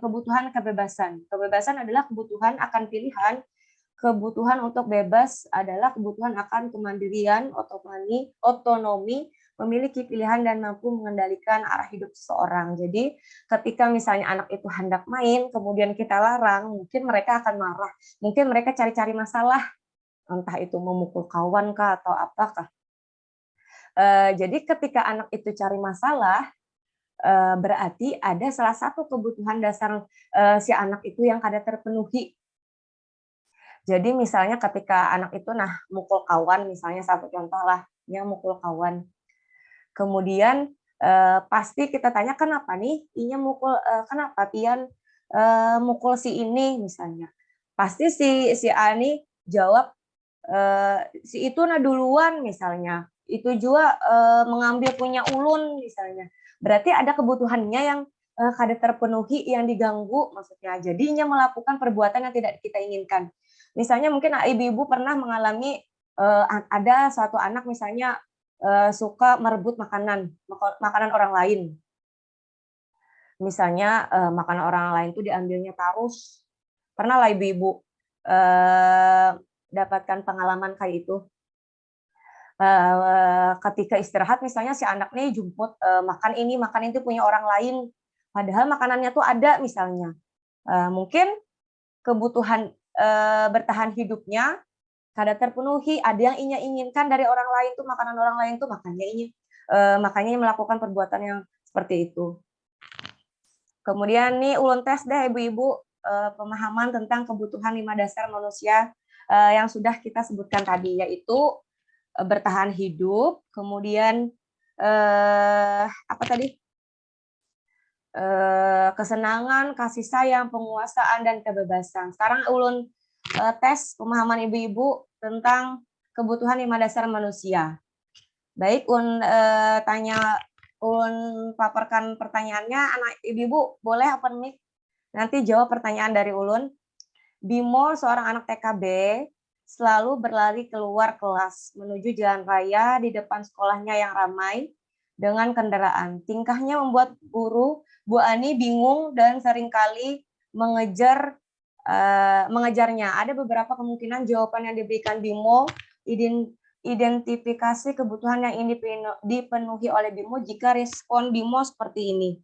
kebutuhan kebebasan. Kebebasan adalah kebutuhan akan pilihan. Kebutuhan untuk bebas adalah kebutuhan akan kemandirian, otonomi, memiliki pilihan dan mampu mengendalikan arah hidup seseorang. Jadi ketika misalnya anak itu hendak main, kemudian kita larang, mungkin mereka akan marah. Mungkin mereka cari-cari masalah, entah itu memukul kawan kah atau apakah. Jadi ketika anak itu cari masalah, berarti ada salah satu kebutuhan dasar si anak itu yang kada terpenuhi. Jadi misalnya ketika anak itu mukul kawan, misalnya satu contoh lah, dia mukul kawan. Kemudian pasti kita tanya kenapa nih inya mukul, kenapa pian mukul si ini misalnya. Pasti si Ani jawab si itu duluan misalnya. Itu juga mengambil punya ulun misalnya. Berarti ada kebutuhannya yang kada terpenuhi, yang diganggu maksudnya. Jadinya melakukan perbuatan yang tidak kita inginkan. Misalnya mungkin ibu-ibu pernah mengalami ada suatu anak misalnya suka merebut makanan orang lain. Misalnya makanan orang lain itu diambilnya tarus. Pernah lah ibu-ibu dapatkan pengalaman kayak itu. Ketika istirahat misalnya si anak nih jemput makan itu punya orang lain. Padahal makanannya tuh ada misalnya. Mungkin kebutuhan bertahan hidupnya kada terpenuhi, ada yang inya inginkan dari orang lain tuh, makanan orang lain tuh, makanya melakukan perbuatan yang seperti itu. Kemudian nih ulun tes deh ibu-ibu pemahaman tentang kebutuhan 5 dasar manusia yang sudah kita sebutkan tadi, yaitu bertahan hidup, kemudian apa tadi? Kesenangan, kasih sayang, penguasaan, dan kebebasan. Sekarang ulun tes pemahaman ibu-ibu tentang kebutuhan 5 dasar manusia. Baik, ulun paparkan pertanyaannya, anak ibu-ibu boleh open mic, nanti jawab pertanyaan dari ulun. Bimo, seorang anak TKB, selalu berlari keluar kelas menuju jalan raya di depan sekolahnya yang ramai dengan kendaraan. Tingkahnya membuat guru Bu Ani bingung dan seringkali mengejarnya. Ada beberapa kemungkinan jawaban yang diberikan Bimo, identifikasi kebutuhan yang ingin dipenuhi oleh Bimo jika respon Bimo seperti ini.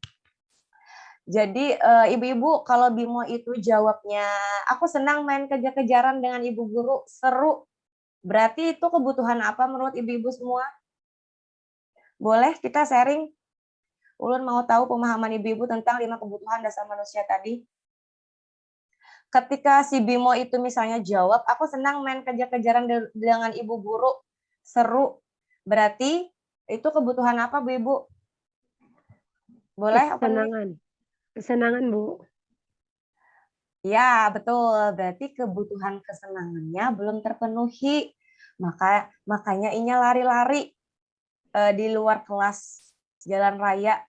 Jadi ibu-ibu kalau Bimo itu jawabnya, aku senang main kejar-kejaran dengan ibu guru, seru. Berarti itu kebutuhan apa menurut ibu-ibu semua? Boleh kita sharing? Ulun mau tahu pemahaman ibu-ibu tentang 5 kebutuhan dasar manusia tadi. Ketika si Bimo itu misalnya jawab, aku senang main kejar-kejaran dengan ibu guru, seru. Berarti itu kebutuhan apa, Bu Ibu? Boleh? Kesenangan, Bu. Ya, betul. Berarti kebutuhan kesenangannya belum terpenuhi. Makanya Inya lari-lari di luar kelas jalan raya.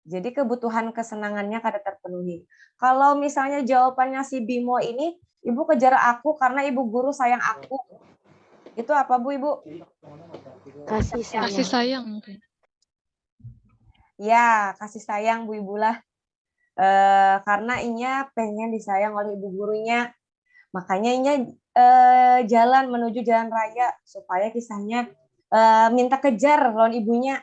Jadi kebutuhan kesenangannya kada terpenuhi. Kalau misalnya jawabannya si Bimo ini, Ibu kejar aku karena ibu guru sayang aku. Itu apa, Bu Ibu? Kasih sayang. Kasih sayang mungkin. Ya, kasih sayang Bu Ibu lah. Karena Inya pengen disayang oleh ibu gurunya. Makanya Inya jalan menuju jalan raya supaya kisahnya minta kejar lawan ibunya.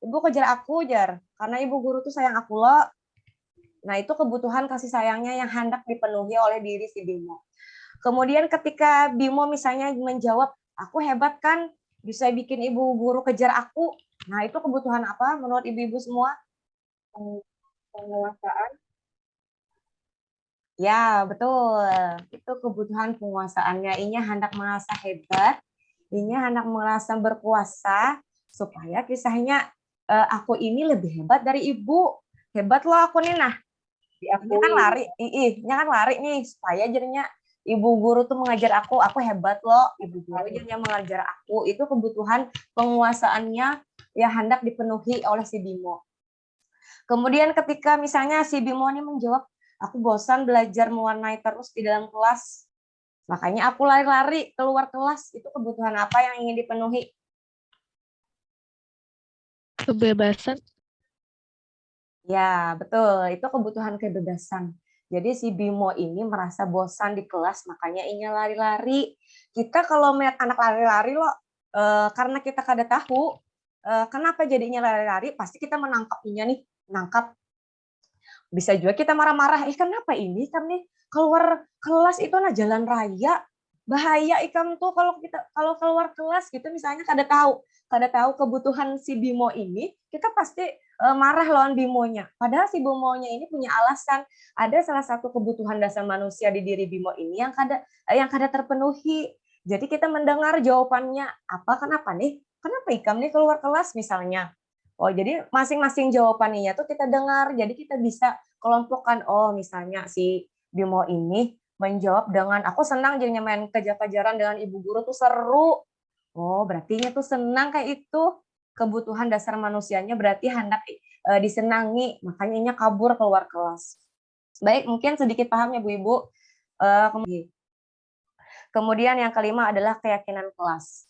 Ibu kejar aku, jar. Karena ibu guru tuh sayang aku loh. Nah, itu kebutuhan kasih sayangnya yang hendak dipenuhi oleh diri si Bimo. Kemudian ketika Bimo misalnya menjawab, aku hebat kan, bisa bikin ibu guru kejar aku. Nah, itu kebutuhan apa menurut ibu-ibu semua? Penguasaan. Ya, betul. Itu kebutuhan penguasaannya. Inya hendak merasa hebat, Inya hendak merasa berkuasa, supaya kisahnya aku ini lebih hebat dari ibu. Hebat loh aku nih, nah. Ini kan lari, ini kan lari nih, supaya jadinya ibu guru tuh mengajar aku hebat loh, ibu guru jadinya mengajar aku. Itu kebutuhan penguasaannya yang hendak dipenuhi oleh si Bimo. Kemudian ketika misalnya si Bimo ini menjawab, aku bosan belajar mewarnai terus di dalam kelas, makanya aku lari-lari keluar kelas. Itu kebutuhan apa yang ingin dipenuhi? Kebebasan. Ya, betul. Itu kebutuhan kebebasan. Jadi si Bimo ini merasa bosan di kelas, makanya Inya lari-lari. Kita kalau melihat anak lari-lari loh, karena kita kada tahu kenapa jadinya lari-lari, pasti kita menangkapnya nih, menangkap. Bisa juga kita marah-marah, kenapa ini kan nih keluar kelas itu nah jalan raya, bahaya ikam tuh kalau keluar kelas gitu misalnya kada tahu kebutuhan si Bimo ini, kita pasti marah lawan Bimonya. Padahal si Bimonya ini punya alasan. Ada salah satu kebutuhan dasar manusia di diri Bimo ini yang kada terpenuhi. Jadi kita mendengar jawabannya, kenapa nih? Kenapa ikam nih keluar kelas misalnya? Oh, jadi masing-masing jawabannya tuh kita dengar. Jadi kita bisa kelompokkan, oh misalnya si Bimo ini menjawab dengan aku senang jadinya main kejar-kejaran dengan ibu guru tuh seru. Oh, berarti tuh senang kayak itu. Kebutuhan dasar manusianya berarti hendak disenangi, makanya kabur keluar kelas. Baik, mungkin sedikit paham ya Bu Ibu. Kemudian yang kelima adalah keyakinan kelas.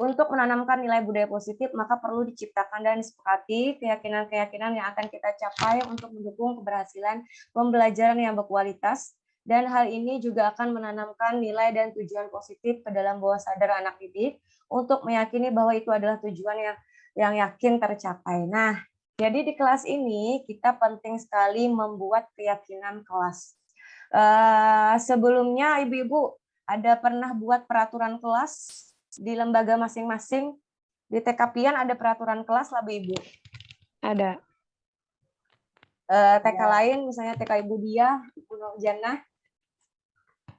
Untuk menanamkan nilai budaya positif, maka perlu diciptakan dan disepakati keyakinan-keyakinan yang akan kita capai untuk mendukung keberhasilan pembelajaran yang berkualitas, dan hal ini juga akan menanamkan nilai dan tujuan positif ke dalam bawah sadar anak didik untuk meyakini bahwa itu adalah tujuan yang yakin tercapai. Nah, jadi di kelas ini kita penting sekali membuat keyakinan kelas. Sebelumnya ibu-ibu ada pernah buat peraturan kelas di lembaga masing-masing? Di TK-Pian ada peraturan kelas lah Bu Ibu? Ada. TK lain misalnya TK Ibu Dia, Ibu Nurjannah,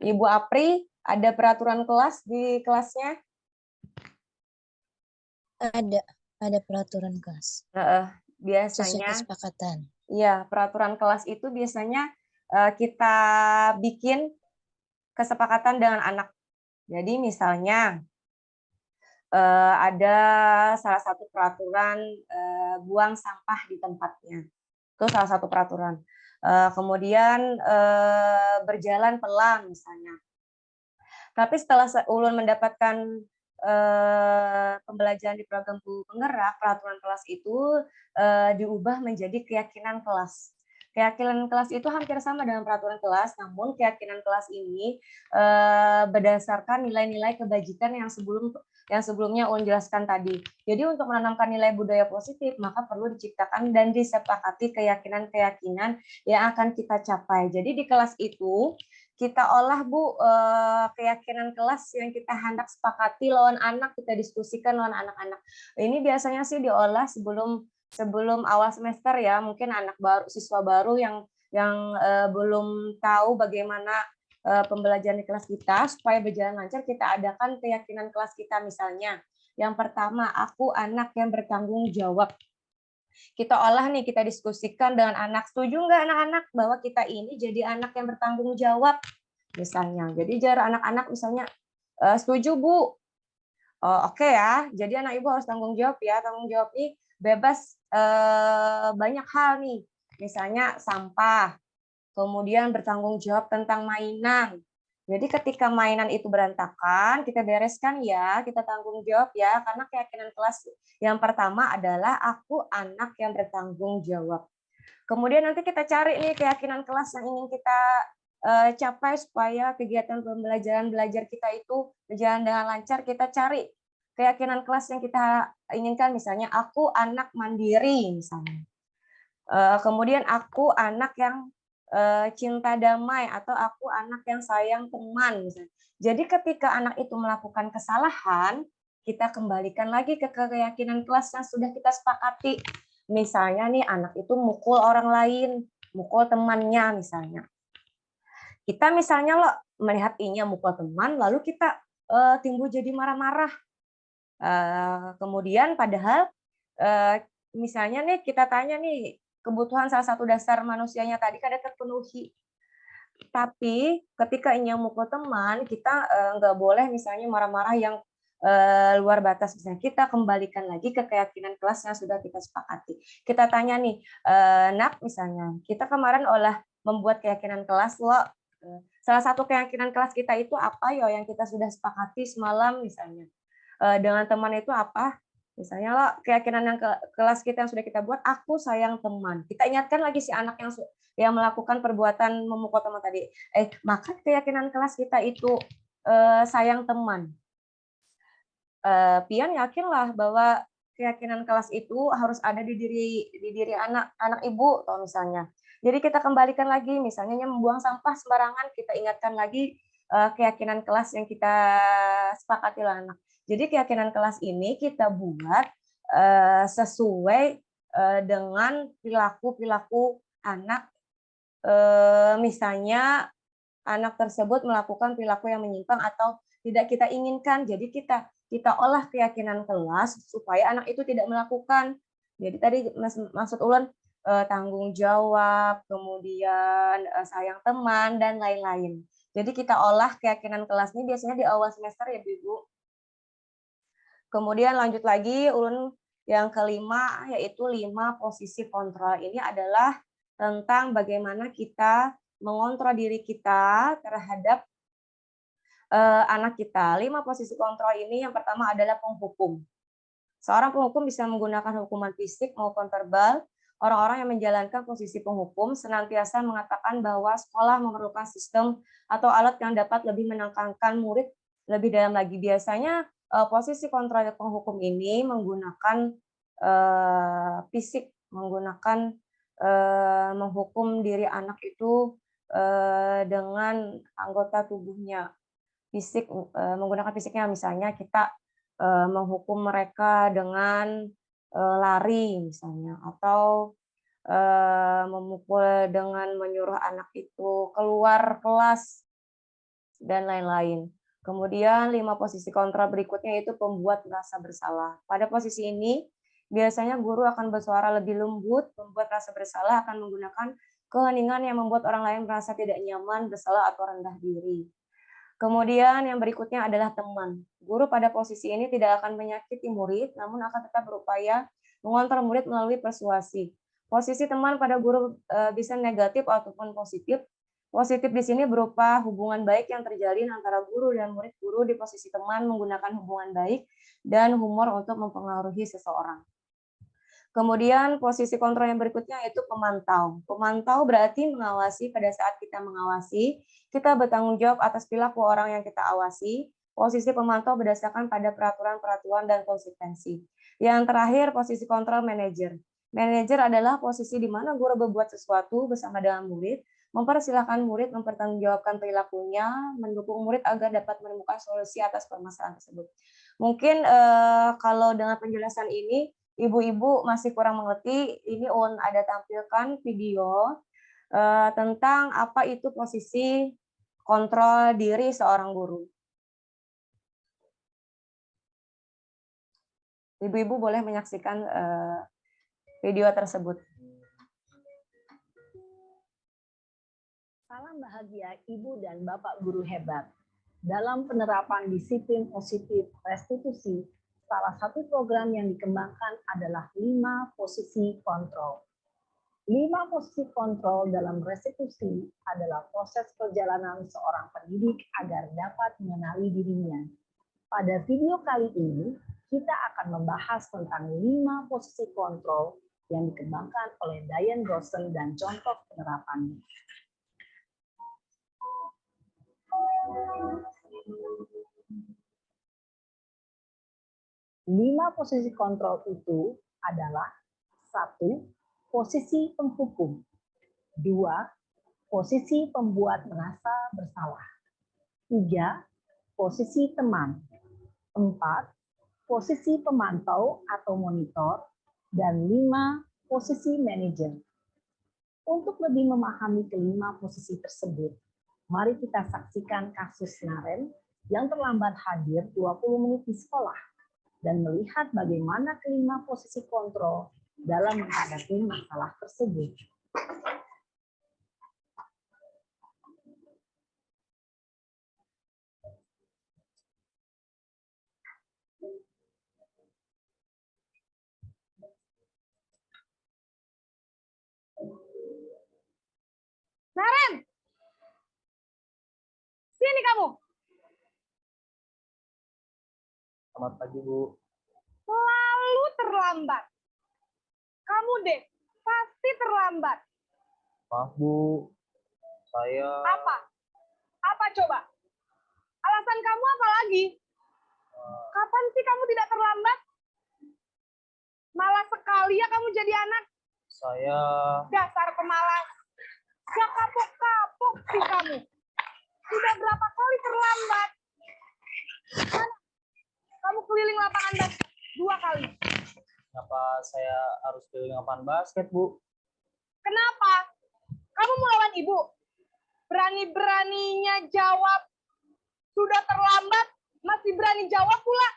Ibu Apri, ada peraturan kelas di kelasnya? Ada peraturan kelas sesuai Biasanya, kesepakatan. iya, peraturan kelas itu biasanya kita bikin kesepakatan dengan anak. Jadi misalnya ada salah satu peraturan buang sampah di tempatnya. Itu salah satu peraturan. Kemudian berjalan pelan misalnya. Tapi setelah Ulun mendapatkan pembelajaran di program Guru Penggerak, peraturan kelas itu diubah menjadi keyakinan kelas. Keyakinan kelas itu hampir sama dengan peraturan kelas, namun keyakinan kelas ini berdasarkan nilai-nilai kebajikan yang sebelumnya Ulun jelaskan tadi. Jadi untuk menanamkan nilai budaya positif, maka perlu diciptakan dan disepakati keyakinan-keyakinan yang akan kita capai. Jadi di kelas itu kita olah Bu keyakinan kelas yang kita hendak sepakati lawan anak, kita diskusikan lawan anak-anak. Ini biasanya sih diolah sebelum awal semester ya, mungkin anak baru, siswa baru yang belum tahu bagaimana pembelajaran di kelas kita. Supaya berjalan lancar, kita adakan keyakinan kelas kita. Misalnya yang pertama, aku anak yang bertanggung jawab. Kita olah nih, kita diskusikan dengan anak. Setuju nggak anak-anak bahwa kita ini jadi anak yang bertanggung jawab? Misalnya, jadi jar anak-anak misalnya, setuju Bu. Oke ya, jadi anak ibu harus tanggung jawab ya. Tanggung jawab ini bebas banyak hal nih. Misalnya sampah, kemudian bertanggung jawab tentang mainan. Jadi ketika mainan itu berantakan, kita bereskan ya, kita tanggung jawab ya, karena keyakinan kelas yang pertama adalah aku anak yang bertanggung jawab. Kemudian nanti kita cari nih keyakinan kelas yang ingin kita capai supaya kegiatan pembelajaran belajar kita itu berjalan dengan lancar. Kita cari keyakinan kelas yang kita inginkan, misalnya aku anak mandiri misalnya. Kemudian aku anak yang cinta damai, atau aku anak yang sayang teman misalnya. Jadi ketika anak itu melakukan kesalahan, kita kembalikan lagi ke keyakinan kelas yang sudah kita sepakati. Misalnya nih anak itu mukul orang lain, mukul temannya misalnya. Kita misalnya lo melihat inya mukul teman, lalu kita timbul jadi marah-marah. Kemudian padahal misalnya nih kita tanya nih, kebutuhan salah satu dasar manusianya tadi kada terpenuhi. Tapi ketika inya mukul teman, kita nggak boleh misalnya marah-marah yang luar batas. Misalnya kita kembalikan lagi ke keyakinan kelas yang sudah kita sepakati. Kita tanya nih, nak misalnya, kita kemarin membuat keyakinan kelas lo. Salah satu keyakinan kelas kita itu apa yo yang kita sudah sepakati semalam misalnya. Dengan teman itu apa? Misalnya lo keyakinan yang kelas kita yang sudah kita buat, aku sayang teman. Kita ingatkan lagi si anak yang melakukan perbuatan memukul teman tadi. Maka keyakinan kelas kita itu sayang teman. Pian yakinlah bahwa keyakinan kelas itu harus ada di diri anak ibu, atau misalnya. Jadi kita kembalikan lagi, misalnya membuang sampah sembarangan, kita ingatkan lagi keyakinan kelas yang kita sepakati lah anak. Jadi keyakinan kelas ini kita buat sesuai dengan perilaku anak. Misalnya anak tersebut melakukan perilaku yang menyimpang atau tidak kita inginkan. Jadi kita olah keyakinan kelas supaya anak itu tidak melakukan. Jadi tadi maksud Ulun tanggung jawab, kemudian sayang teman dan lain-lain. Jadi kita olah keyakinan kelas ini biasanya di awal semester ya Bu. Kemudian lanjut lagi, Ulun yang kelima, yaitu 5 posisi kontrol. Ini adalah tentang bagaimana kita mengontrol diri kita terhadap anak kita. 5 posisi kontrol ini yang pertama adalah penghukum. Seorang penghukum bisa menggunakan hukuman fisik maupun verbal. Orang-orang yang menjalankan posisi penghukum senantiasa mengatakan bahwa sekolah memerlukan sistem atau alat yang dapat lebih menekankan murid lebih dalam lagi. Biasanya posisi kontrol penghukum ini menggunakan fisik, menggunakan menghukum diri anak itu dengan anggota tubuhnya. Fisik, menggunakan fisiknya, misalnya kita menghukum mereka dengan lari misalnya, atau memukul dengan menyuruh anak itu keluar kelas dan lain-lain. Kemudian 5 posisi kontrol berikutnya yaitu pembuat merasa bersalah. Pada posisi ini, biasanya guru akan bersuara lebih lembut, pembuat rasa bersalah akan menggunakan keheningan yang membuat orang lain merasa tidak nyaman, bersalah, atau rendah diri. Kemudian yang berikutnya adalah teman. Guru pada posisi ini tidak akan menyakiti murid, namun akan tetap berupaya mengontrol murid melalui persuasi. Posisi teman pada guru bisa negatif ataupun positif. Positif di sini berupa hubungan baik yang terjalin antara guru dan murid. Guru di posisi teman menggunakan hubungan baik dan humor untuk mempengaruhi seseorang. Kemudian posisi kontrol yang berikutnya yaitu pemantau. Pemantau berarti mengawasi. Pada saat kita mengawasi, kita bertanggung jawab atas perilaku orang yang kita awasi. Posisi pemantau berdasarkan pada peraturan-peraturan dan konsekuensi. Yang terakhir, posisi kontrol manajer. Manajer adalah posisi di mana guru berbuat sesuatu bersama dengan murid, mempersilahkan murid mempertanggungjawabkan perilakunya, mendukung murid agar dapat menemukan solusi atas permasalahan tersebut. Mungkin kalau dengan penjelasan ini, ibu-ibu masih kurang mengerti, ini ada tampilkan video tentang apa itu posisi kontrol diri seorang guru. Ibu-ibu boleh menyaksikan video tersebut. Salam bahagia Ibu dan Bapak guru hebat. Dalam penerapan disiplin positif restitusi, salah satu program yang dikembangkan adalah 5 posisi kontrol. 5 posisi kontrol dalam restitusi adalah proses perjalanan seorang pendidik agar dapat mengenali dirinya. Pada video kali ini, kita akan membahas tentang 5 posisi kontrol yang dikembangkan oleh Diane Rosen dan contoh penerapannya. 5 posisi kontrol itu adalah 1. Posisi penghukum. 2. Posisi pembuat merasa bersalah. 3. Posisi teman. 4. Posisi pemantau atau monitor. Dan 5. Posisi manajer. Untuk lebih memahami kelima posisi tersebut, mari kita saksikan kasus Naren yang terlambat hadir 20 menit di sekolah dan melihat bagaimana kelima posisi kontrol dalam menghadapi masalah tersebut. Naren! Sini kamu. Selamat pagi, Bu. Selalu terlambat. Kamu deh, pasti terlambat. Maaf, Bu. Saya... Apa? Apa coba? Alasan kamu apa lagi? Kapan sih kamu tidak terlambat? Malas sekali ya kamu jadi anak. Saya... Dasar pemalas. Ya kapok-kapok sih kamu. Sudah berapa kali terlambat? Mana? Kamu keliling lapangan basket 2 kali. Kenapa saya harus keliling lapangan basket, Bu? Kenapa? Kamu mau lawan ibu? Berani-beraninya jawab. Sudah terlambat, masih berani jawab pula.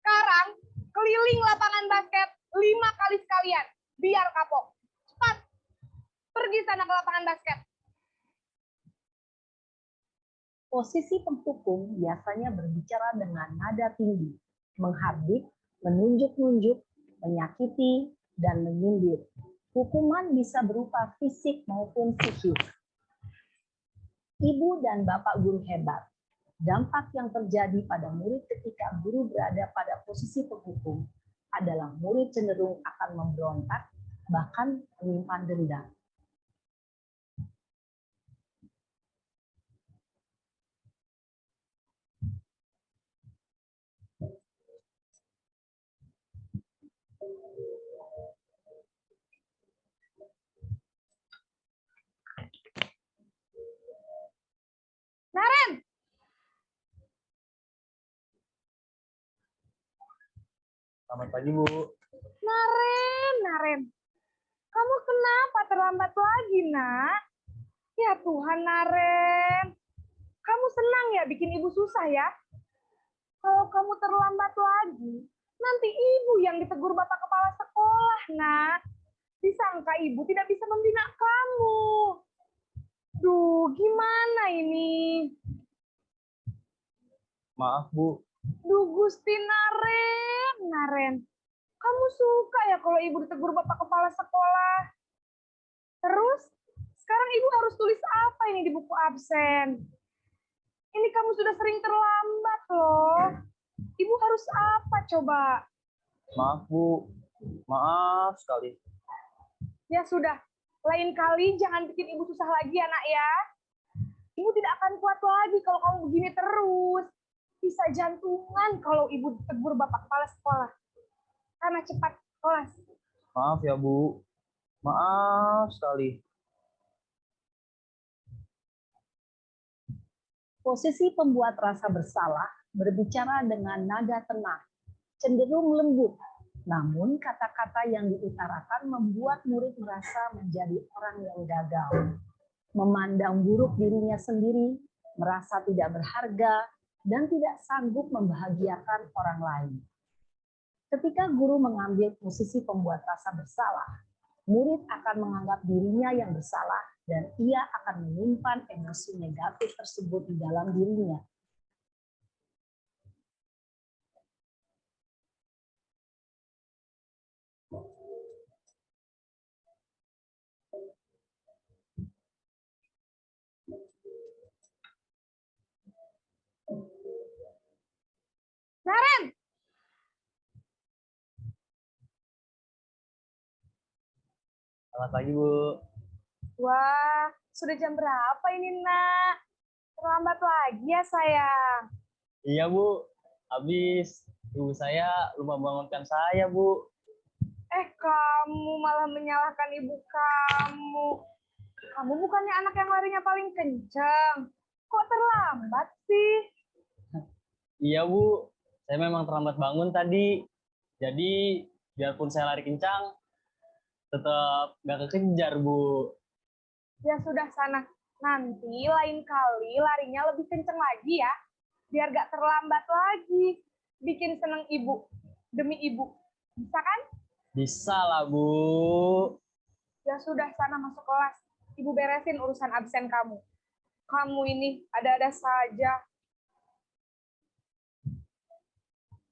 Sekarang, keliling lapangan basket 5 kali sekalian. Biar kapok. Cepat. Pergi sana ke lapangan basket. Posisi penghukum biasanya berbicara dengan nada tinggi, menghardik, menunjuk-nunjuk, menyakiti, dan menyindir. Hukuman bisa berupa fisik maupun psikis. Ibu dan Bapak guru hebat, dampak yang terjadi pada murid ketika guru berada pada posisi penghukum adalah murid cenderung akan memberontak, bahkan menyimpan dendam. Naren! Selamat pagi, Bu. Naren. Kamu kenapa terlambat lagi, nak? Ya Tuhan, Naren. Kamu senang ya bikin ibu susah ya? Kalau kamu terlambat lagi, nanti ibu yang ditegur bapak kepala sekolah, nak. Disangka ibu tidak bisa membina kamu. Duh, gimana ini? Maaf, Bu. Duh, Gusti Naren. Kamu suka ya kalau ibu ditegur bapak kepala sekolah? Terus, sekarang ibu harus tulis apa ini di buku absen? Ini kamu sudah sering terlambat loh. Ibu harus apa coba? Maaf, Bu. Maaf sekali. Ya sudah, lain kali jangan bikin ibu susah lagi ya nak ya. Ibu tidak akan kuat lagi kalau kamu begini terus. Bisa jantungan kalau ibu ditegur bapak kepala sekolah. Karena cepat kelas. Maaf ya, Bu. Maaf sekali. Posisi pembuat rasa bersalah berbicara dengan nada tenang, cenderung lembut. Namun kata-kata yang diutarakan membuat murid merasa menjadi orang yang gagal. Memandang buruk dirinya sendiri, merasa tidak berharga, dan tidak sanggup membahagiakan orang lain. Ketika guru mengambil posisi pembuat rasa bersalah, murid akan menganggap dirinya yang bersalah dan ia akan menyimpan emosi negatif tersebut di dalam dirinya. Naren! Selamat pagi, Bu. Wah, sudah jam berapa ini nak? Terlambat lagi ya sayang. Iya, Bu. Habis ibu saya lupa bangunkan saya, Bu. Kamu malah menyalahkan ibu kamu. Kamu bukannya anak yang larinya paling kencang. Kok terlambat sih? Iya, Bu. Saya memang terlambat bangun tadi. Jadi, biarpun saya lari kencang, tetap nggak kekejar, Bu. Ya sudah sana. Nanti lain kali larinya lebih kencang lagi ya. Biar gak terlambat lagi. Bikin seneng ibu. Demi ibu. Bisa kan? Bisa lah, Bu. Ya sudah sana masuk kelas. Ibu beresin urusan absen kamu. Kamu ini ada-ada saja.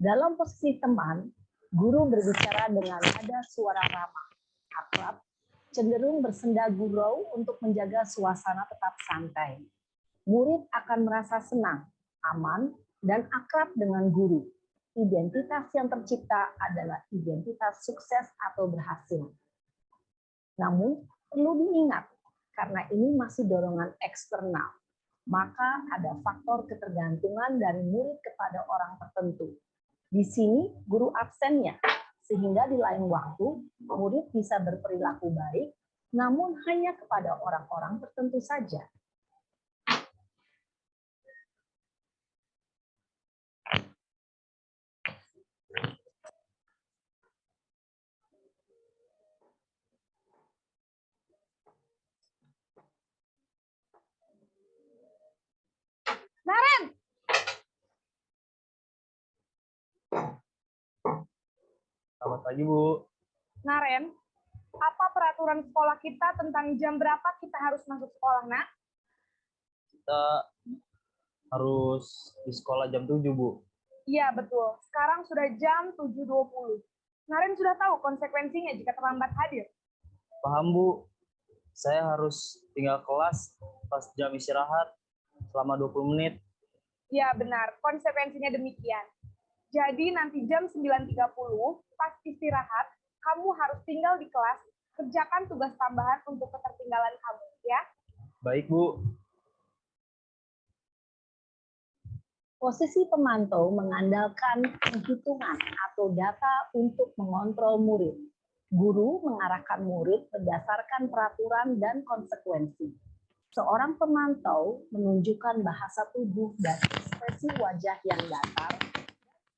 Dalam posisi teman, guru berbicara dengan nada suara ramah, akrab, cenderung bersenda gurau untuk menjaga suasana tetap santai. Murid akan merasa senang, aman, dan akrab dengan guru. Identitas yang tercipta adalah identitas sukses atau berhasil. Namun, perlu diingat, karena ini masih dorongan eksternal, maka ada faktor ketergantungan dari murid kepada orang tertentu. Di sini, guru absennya, sehingga di lain waktu, murid bisa berperilaku baik, namun hanya kepada orang-orang tertentu saja. Naren! Selamat pagi, Bu. Naren, apa peraturan sekolah kita tentang jam berapa kita harus masuk sekolah, nak? Kita harus di sekolah jam 7, Bu. Iya, betul. Sekarang sudah jam 7.20. Naren sudah tahu konsekuensinya jika terlambat hadir. Paham, Bu. Saya harus tinggal kelas pas jam istirahat selama 20 menit. Iya, benar. Konsekuensinya demikian. Jadi nanti jam 9.30, pas istirahat, kamu harus tinggal di kelas, kerjakan tugas tambahan untuk ketertinggalan kamu, ya. Baik, Bu. Posisi pemantau mengandalkan penghitungan atau data untuk mengontrol murid. Guru mengarahkan murid berdasarkan peraturan dan konsekuensi. Seorang pemantau menunjukkan bahasa tubuh dan ekspresi wajah yang datar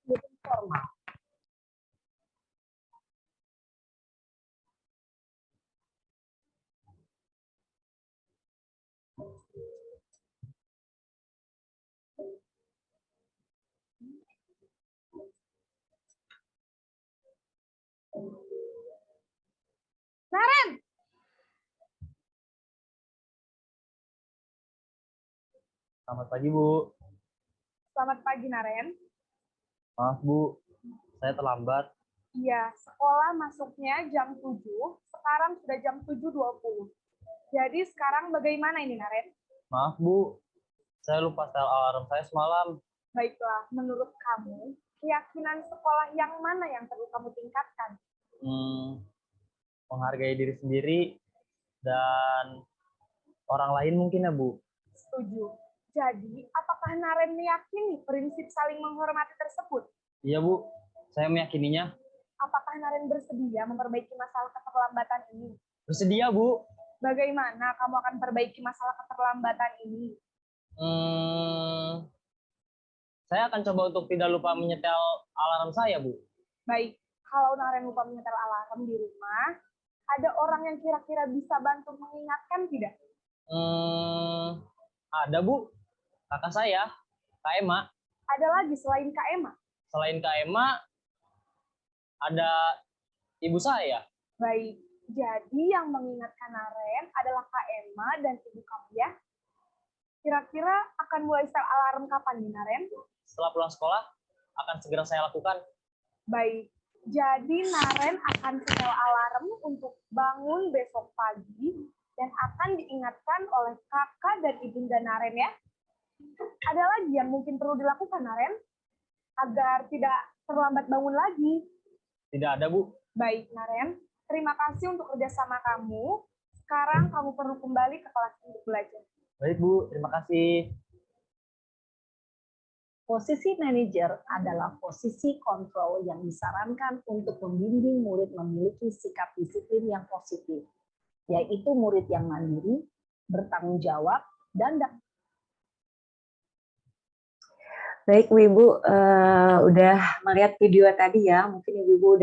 dan formal. Selamat pagi, Bu. Selamat pagi, Naren. Maaf, Bu. Saya terlambat. Iya, sekolah masuknya jam 7, sekarang sudah jam 7.20. Jadi sekarang bagaimana ini, Naren? Maaf, Bu. Saya lupa setel alarm saya semalam. Baiklah, menurut kamu, keyakinan sekolah yang mana yang perlu kamu tingkatkan? Menghargai diri sendiri dan orang lain mungkin ya, Bu. Setuju. Jadi, apakah Naren meyakini prinsip saling menghormati tersebut? Iya, Bu. Saya meyakininya. Apakah Naren bersedia memperbaiki masalah keterlambatan ini? Bersedia, Bu. Bagaimana kamu akan perbaiki masalah keterlambatan ini? Saya akan coba untuk tidak lupa menyetel alarm saya, Bu. Baik, kalau Naren lupa menyetel alarm di rumah, ada orang yang kira-kira bisa bantu mengingatkan tidak? Ada, Bu. Kakak saya, Kak Ema. Ada lagi selain Kak Ema? Selain Kak Ema, ada ibu saya. Baik, jadi yang mengingatkan Naren adalah Kak Ema dan ibu kamu ya. Kira-kira akan mulai setel alarm kapan nih, Naren? Setelah pulang sekolah, akan segera saya lakukan. Baik, jadi Naren akan setel alarm untuk bangun besok pagi dan akan diingatkan oleh kakak dan ibunda Naren ya. Ada lagi yang mungkin perlu dilakukan, Naren? Agar tidak terlambat bangun lagi. Tidak ada, Bu. Baik, Naren. Terima kasih untuk kerjasama kamu. Sekarang kamu perlu kembali ke kelas untuk belajar. Baik, Bu. Terima kasih. Posisi manajer adalah posisi kontrol yang disarankan untuk membimbing murid memiliki sikap disiplin yang positif, yaitu murid yang mandiri, bertanggung jawab, dan Baik, Ibu, udah melihat video tadi ya. Mungkin Ibu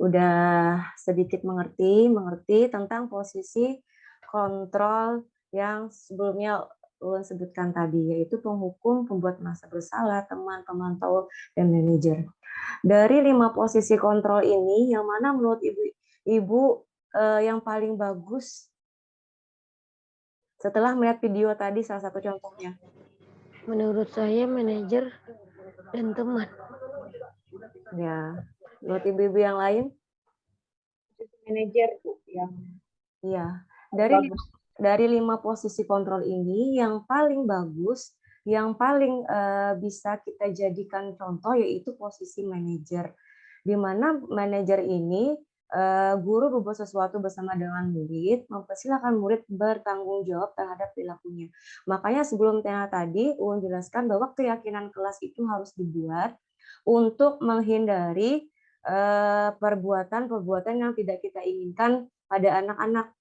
udah sedikit mengerti tentang posisi kontrol yang sebelumnya Ulun sebutkan tadi, yaitu penghukum, pembuat merasa bersalah, teman, pemantau, dan manajer. Dari 5 posisi kontrol ini, yang mana menurut Ibu yang paling bagus setelah melihat video tadi, salah satu contohnya? Menurut saya manajer dan teman. Ya, menurut ibu-ibu yang lain? Manajer, Bu, yang Iya. bagus. Dari 5 posisi kontrol ini, yang paling bagus, yang paling bisa kita jadikan contoh yaitu posisi manajer. Di mana manajer ini guru berbuat sesuatu bersama dengan murid, mempersilahkan murid bertanggung jawab terhadap perilakunya. Makanya sebelum tadi, Ulun jelaskan bahwa keyakinan kelas itu harus dibuat untuk menghindari perbuatan-perbuatan yang tidak kita inginkan pada anak-anak.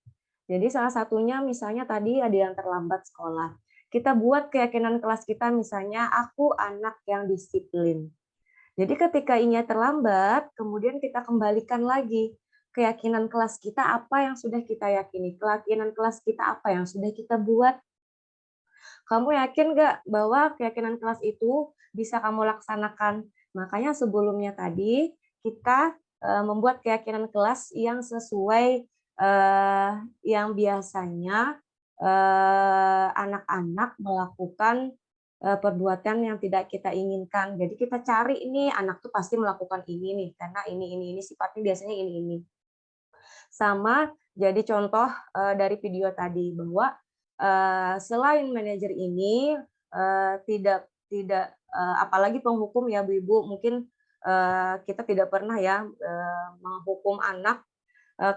Jadi salah satunya misalnya tadi ada yang terlambat sekolah. Kita buat keyakinan kelas kita misalnya, aku anak yang disiplin. Jadi ketika ini terlambat, kemudian kita kembalikan lagi keyakinan kelas kita apa yang sudah kita yakini, keyakinan kelas kita apa yang sudah kita buat. Kamu yakin nggak bahwa keyakinan kelas itu bisa kamu laksanakan? Makanya sebelumnya tadi kita membuat keyakinan kelas yang sesuai yang biasanya anak-anak melakukan perbuatan yang tidak kita inginkan. Jadi kita cari ini anak tuh pasti melakukan ini nih karena ini sifatnya biasanya ini. Sama jadi contoh dari video tadi bahwa selain manajer ini tidak apalagi penghukum ya Bu Ibu, mungkin kita tidak pernah ya menghukum anak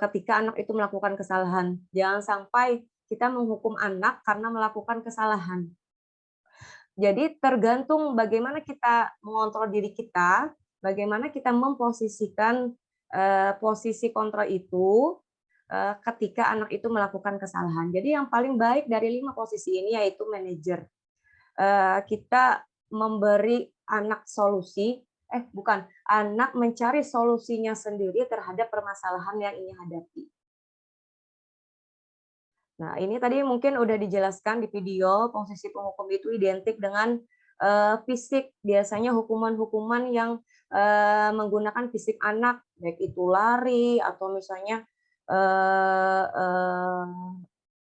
ketika anak itu melakukan kesalahan. Jangan sampai kita menghukum anak karena melakukan kesalahan. Jadi tergantung bagaimana kita mengontrol diri kita, bagaimana kita memposisikan posisi kontrol itu ketika anak itu melakukan kesalahan. Jadi yang paling baik dari 5 posisi ini yaitu manajer. Kita memberi anak solusi, anak mencari solusinya sendiri terhadap permasalahan yang ia hadapi. Nah, ini tadi mungkin udah dijelaskan di video, posisi penghukum itu identik dengan fisik. Biasanya hukuman-hukuman yang menggunakan fisik anak, baik itu lari atau misalnya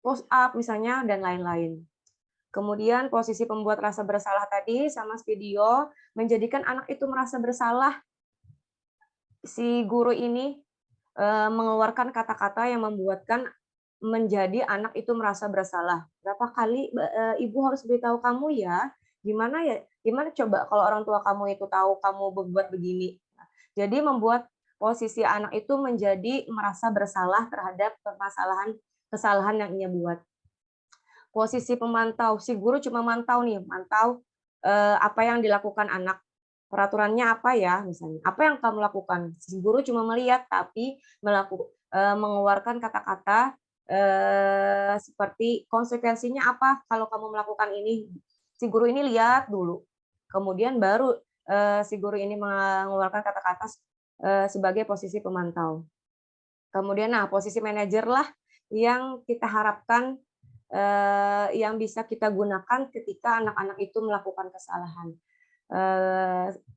push up misalnya dan lain-lain. Kemudian posisi pembuat rasa bersalah tadi sama video menjadikan anak itu merasa bersalah. Si guru ini mengeluarkan kata-kata yang membuatkan menjadi anak itu merasa bersalah. Berapa kali ibu harus beritahu kamu ya? Gimana coba kalau orang tua kamu itu tahu kamu berbuat begini? Jadi membuat posisi anak itu menjadi merasa bersalah terhadap kesalahan yang ia buat. Posisi pemantau, si guru cuma mantau apa yang dilakukan anak. Peraturannya apa ya, misalnya. Apa yang kamu lakukan? Si guru cuma melihat, tapi mengeluarkan kata-kata seperti konsekuensinya apa kalau kamu melakukan ini. Si guru ini lihat dulu. Kemudian baru si guru ini mengeluarkan kata-kata sebagai posisi pemantau. Kemudian posisi manajer lah yang kita harapkan yang bisa kita gunakan ketika anak-anak itu melakukan kesalahan.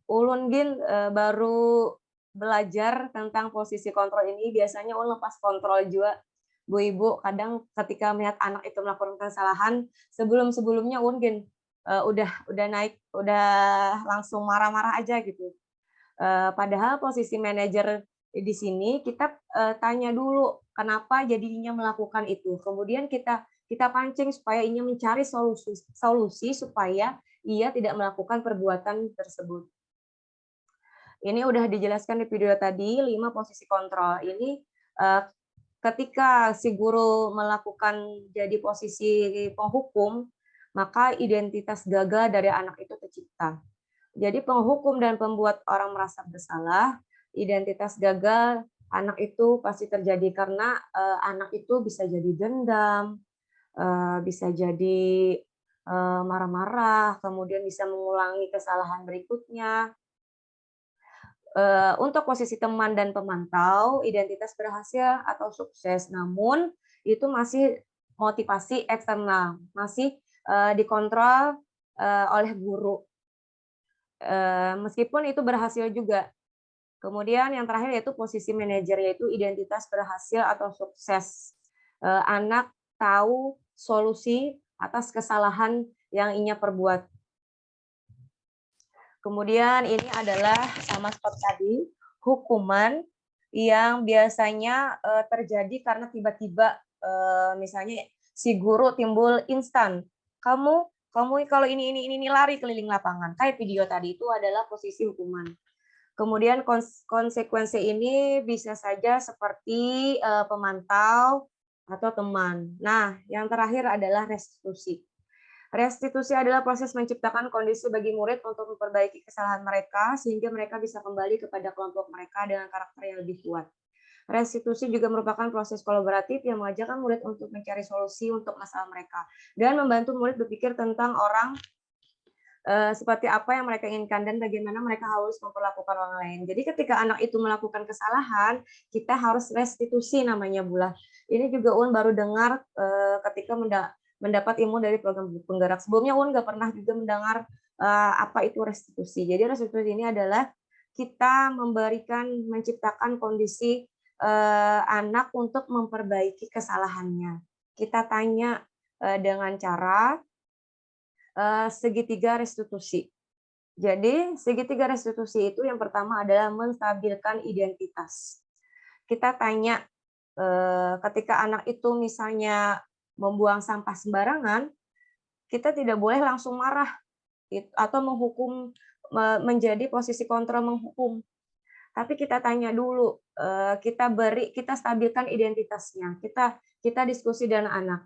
Ulun Gin baru belajar tentang posisi kontrol ini, biasanya ulun lepas kontrol juga Bu Ibu. Kadang ketika melihat anak itu melakukan kesalahan, sebelumnya ulun Gin udah naik, udah langsung marah-marah aja gitu. Padahal posisi manajer di sini kita tanya dulu kenapa jadinya melakukan itu. Kemudian kita pancing supaya ia mencari solusi supaya ia tidak melakukan perbuatan tersebut. Ini udah dijelaskan di video tadi, 5 posisi kontrol. Ini ketika si guru melakukan jadi posisi penghukum, maka identitas gagal dari anak itu tercipta. Jadi penghukum dan pembuat orang merasa bersalah, identitas gagal anak itu pasti terjadi karena anak itu bisa jadi dendam, bisa jadi marah-marah, kemudian bisa mengulangi kesalahan berikutnya. Untuk posisi teman dan pemantau, identitas berhasil atau sukses, namun itu masih motivasi eksternal, masih dikontrol oleh guru. Meskipun itu berhasil juga. Kemudian yang terakhir yaitu posisi manajer, yaitu identitas berhasil atau sukses. Anak tahu solusi atas kesalahan yang ia perbuat. Kemudian ini adalah sama seperti tadi, hukuman yang biasanya terjadi karena tiba-tiba misalnya si guru timbul instan. Kamu kalau ini lari keliling lapangan. Kayak video tadi itu adalah posisi hukuman. Kemudian konsekuensi ini bisa saja seperti pemantau atau teman. Nah, yang terakhir adalah restitusi. Restitusi adalah proses menciptakan kondisi bagi murid untuk memperbaiki kesalahan mereka sehingga mereka bisa kembali kepada kelompok mereka dengan karakter yang lebih kuat. Restitusi juga merupakan proses kolaboratif yang mengajarkan murid untuk mencari solusi untuk masalah mereka dan membantu murid berpikir tentang orang seperti apa yang mereka inginkan dan bagaimana mereka harus memperlakukan orang lain. Jadi ketika anak itu melakukan kesalahan, kita harus restitusi namanya Bulah. Ini juga Un baru dengar ketika mendapat ilmu dari program penggerak. Sebelumnya Un nggak pernah juga mendengar apa itu restitusi. Jadi restitusi ini adalah kita menciptakan kondisi anak untuk memperbaiki kesalahannya. Kita tanya dengan cara segitiga restitusi. Jadi segitiga restitusi itu yang pertama adalah menstabilkan identitas. Kita tanya ketika anak itu misalnya membuang sampah sembarangan, kita tidak boleh langsung marah atau menghukum, menjadi posisi kontrol menghukum. Tapi kita tanya dulu, kita stabilkan identitasnya. Kita diskusi dengan anak.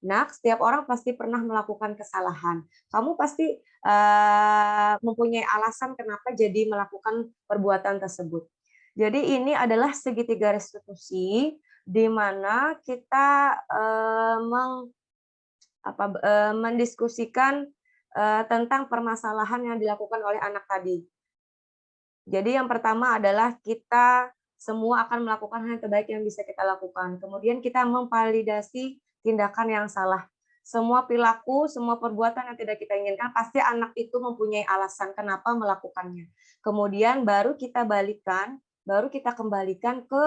Nak, setiap orang pasti pernah melakukan kesalahan. Kamu pasti mempunyai alasan kenapa jadi melakukan perbuatan tersebut. Jadi ini adalah segitiga restitusi di mana kita mendiskusikan tentang permasalahan yang dilakukan oleh anak tadi. Jadi yang pertama adalah kita semua akan melakukan hal yang terbaik yang bisa kita lakukan. Kemudian kita memvalidasi tindakan yang salah. Semua perilaku, semua perbuatan yang tidak kita inginkan, pasti anak itu mempunyai alasan kenapa melakukannya. Kemudian baru kita kembalikan ke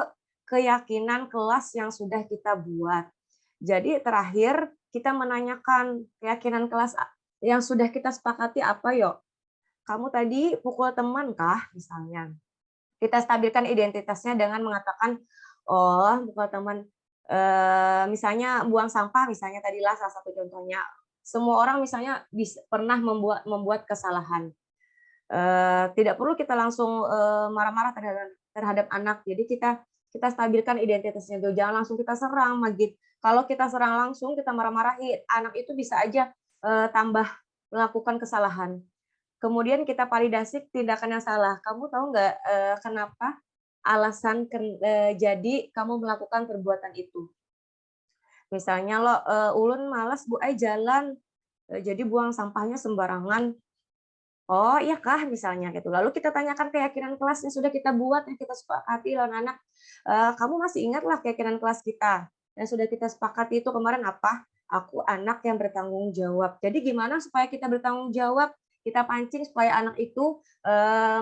keyakinan kelas yang sudah kita buat. Jadi terakhir kita menanyakan keyakinan kelas yang sudah kita sepakati apa yuk? Kamu tadi pukul teman kah misalnya? Kita stabilkan identitasnya dengan mengatakan, oh pukul teman, misalnya buang sampah misalnya tadilah salah satu contohnya. Semua orang misalnya pernah membuat kesalahan. Tidak perlu kita langsung marah-marah terhadap anak. Jadi kita stabilkan identitasnya tuh. Jangan langsung kita serang, Magid. Kalau kita serang langsung, kita marah-marahi, anak itu bisa aja tambah melakukan kesalahan. Kemudian kita validasi tindakan yang salah. Kamu tahu nggak kenapa alasan jadi kamu melakukan perbuatan itu? Misalnya lo, ulun malas bu jalan, jadi buang sampahnya sembarangan. Oh iya kah misalnya gitu. Lalu kita tanyakan keyakinan kelas yang sudah kita buat, yang kita sepakati lawan anak. Kamu masih ingatlah keyakinan kelas kita yang sudah kita sepakati itu kemarin apa? Aku anak yang bertanggung jawab. Jadi gimana supaya kita bertanggung jawab? Kita pancing supaya anak itu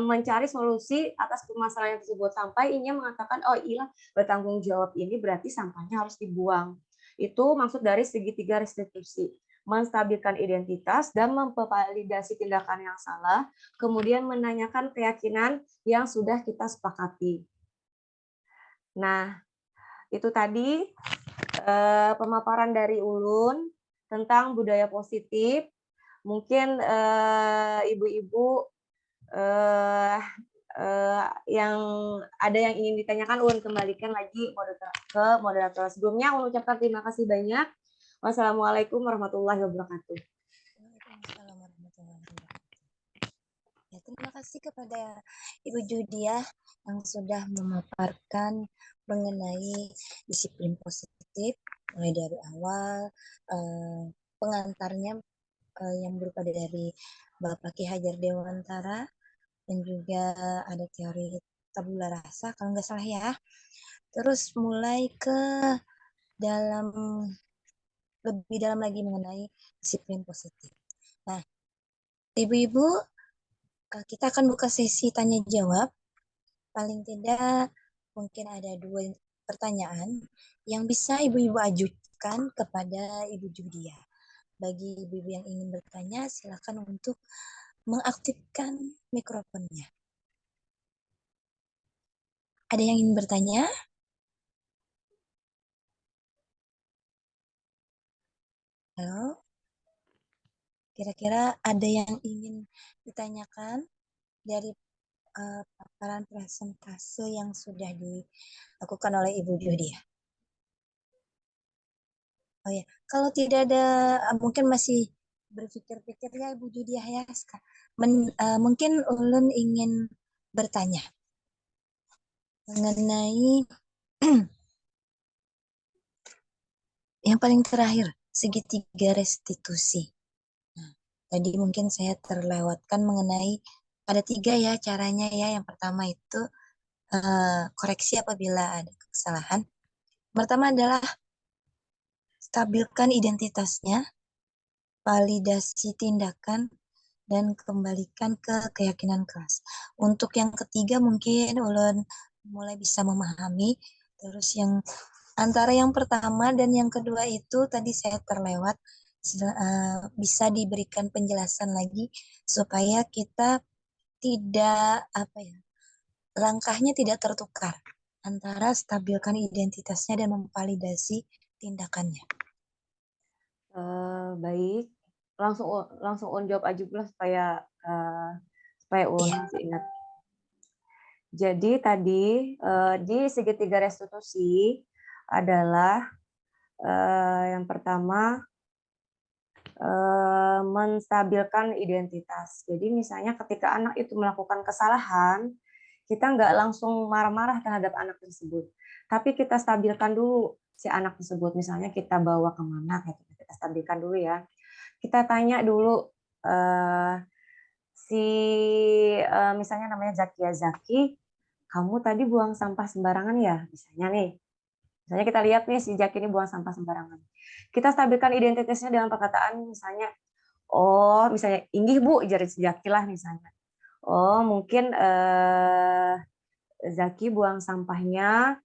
mencari solusi atas permasalahan tersebut sampai ia mengatakan, oh iya bertanggung jawab ini berarti sampahnya harus dibuang. Itu maksud dari segitiga restitusi. Menstabilkan identitas dan memvalidasi tindakan yang salah, kemudian menanyakan keyakinan yang sudah kita sepakati. Nah, itu tadi pemaparan dari Ulun tentang budaya positif. Mungkin ibu-ibu yang ada yang ingin ditanyakan, Ulun kembalikan lagi ke moderator. Sebelumnya Ulun ucapkan terima kasih banyak. Wassalamualaikum warahmatullahi wabarakatuh. Waalaikumsalam warahmatullahi wabarakatuh. Ya, terima kasih kepada Ibu Judiah yang sudah memaparkan mengenai disiplin positif mulai dari awal, pengantarnya yang berupa dari Bapak Ki Hajar Dewantara, dan juga ada teori tabula rasa kalau nggak salah ya. Terus mulai ke lebih dalam lagi mengenai disiplin positif. Nah, ibu-ibu, kita akan buka sesi tanya jawab. Paling tidak mungkin ada 2 pertanyaan yang bisa ibu-ibu ajukan kepada Ibu Judiah. Bagi ibu-ibu yang ingin bertanya, silakan untuk mengaktifkan mikrofonnya. Ada yang ingin bertanya? Halo? Kira-kira ada yang ingin ditanyakan dari paparan presentase yang sudah dilakukan oleh Ibu Judiah? Oh ya, kalau tidak ada, mungkin masih berpikir-pikir ya Ibu Judiah ya, mungkin Ulun ingin bertanya mengenai yang paling terakhir, segitiga restitusi. Nah, tadi mungkin saya terlewatkan mengenai ada 3 ya caranya ya. Yang pertama itu koreksi apabila ada kesalahan. Pertama adalah stabilkan identitasnya, validasi tindakan, dan kembalikan ke keyakinan kelas. Untuk yang ketiga mungkin Ulun mulai bisa memahami. Terus yang antara yang pertama dan yang kedua itu tadi saya terlewat, bisa diberikan penjelasan lagi supaya kita tidak langkahnya tidak tertukar antara stabilkan identitasnya dan memvalidasi tindakannya. Baik, langsung on jawab aja pula supaya Ulun masih ingat. Jadi tadi di segitiga restitusi adalah yang pertama menstabilkan identitas. Jadi misalnya ketika anak itu melakukan kesalahan, kita nggak langsung marah-marah terhadap anak tersebut, tapi kita stabilkan dulu si anak tersebut. Misalnya kita bawa kemana, kita stabilkan dulu ya. Kita tanya dulu misalnya namanya Zaki, kamu tadi buang sampah sembarangan ya? Misalnya kita lihat nih si Zaki ini buang sampah sembarangan. Kita stabilkan identitasnya dengan perkataan misalnya, oh misalnya, inggih Bu, jari si Zaki lah misalnya. Oh mungkin Zaki buang sampahnya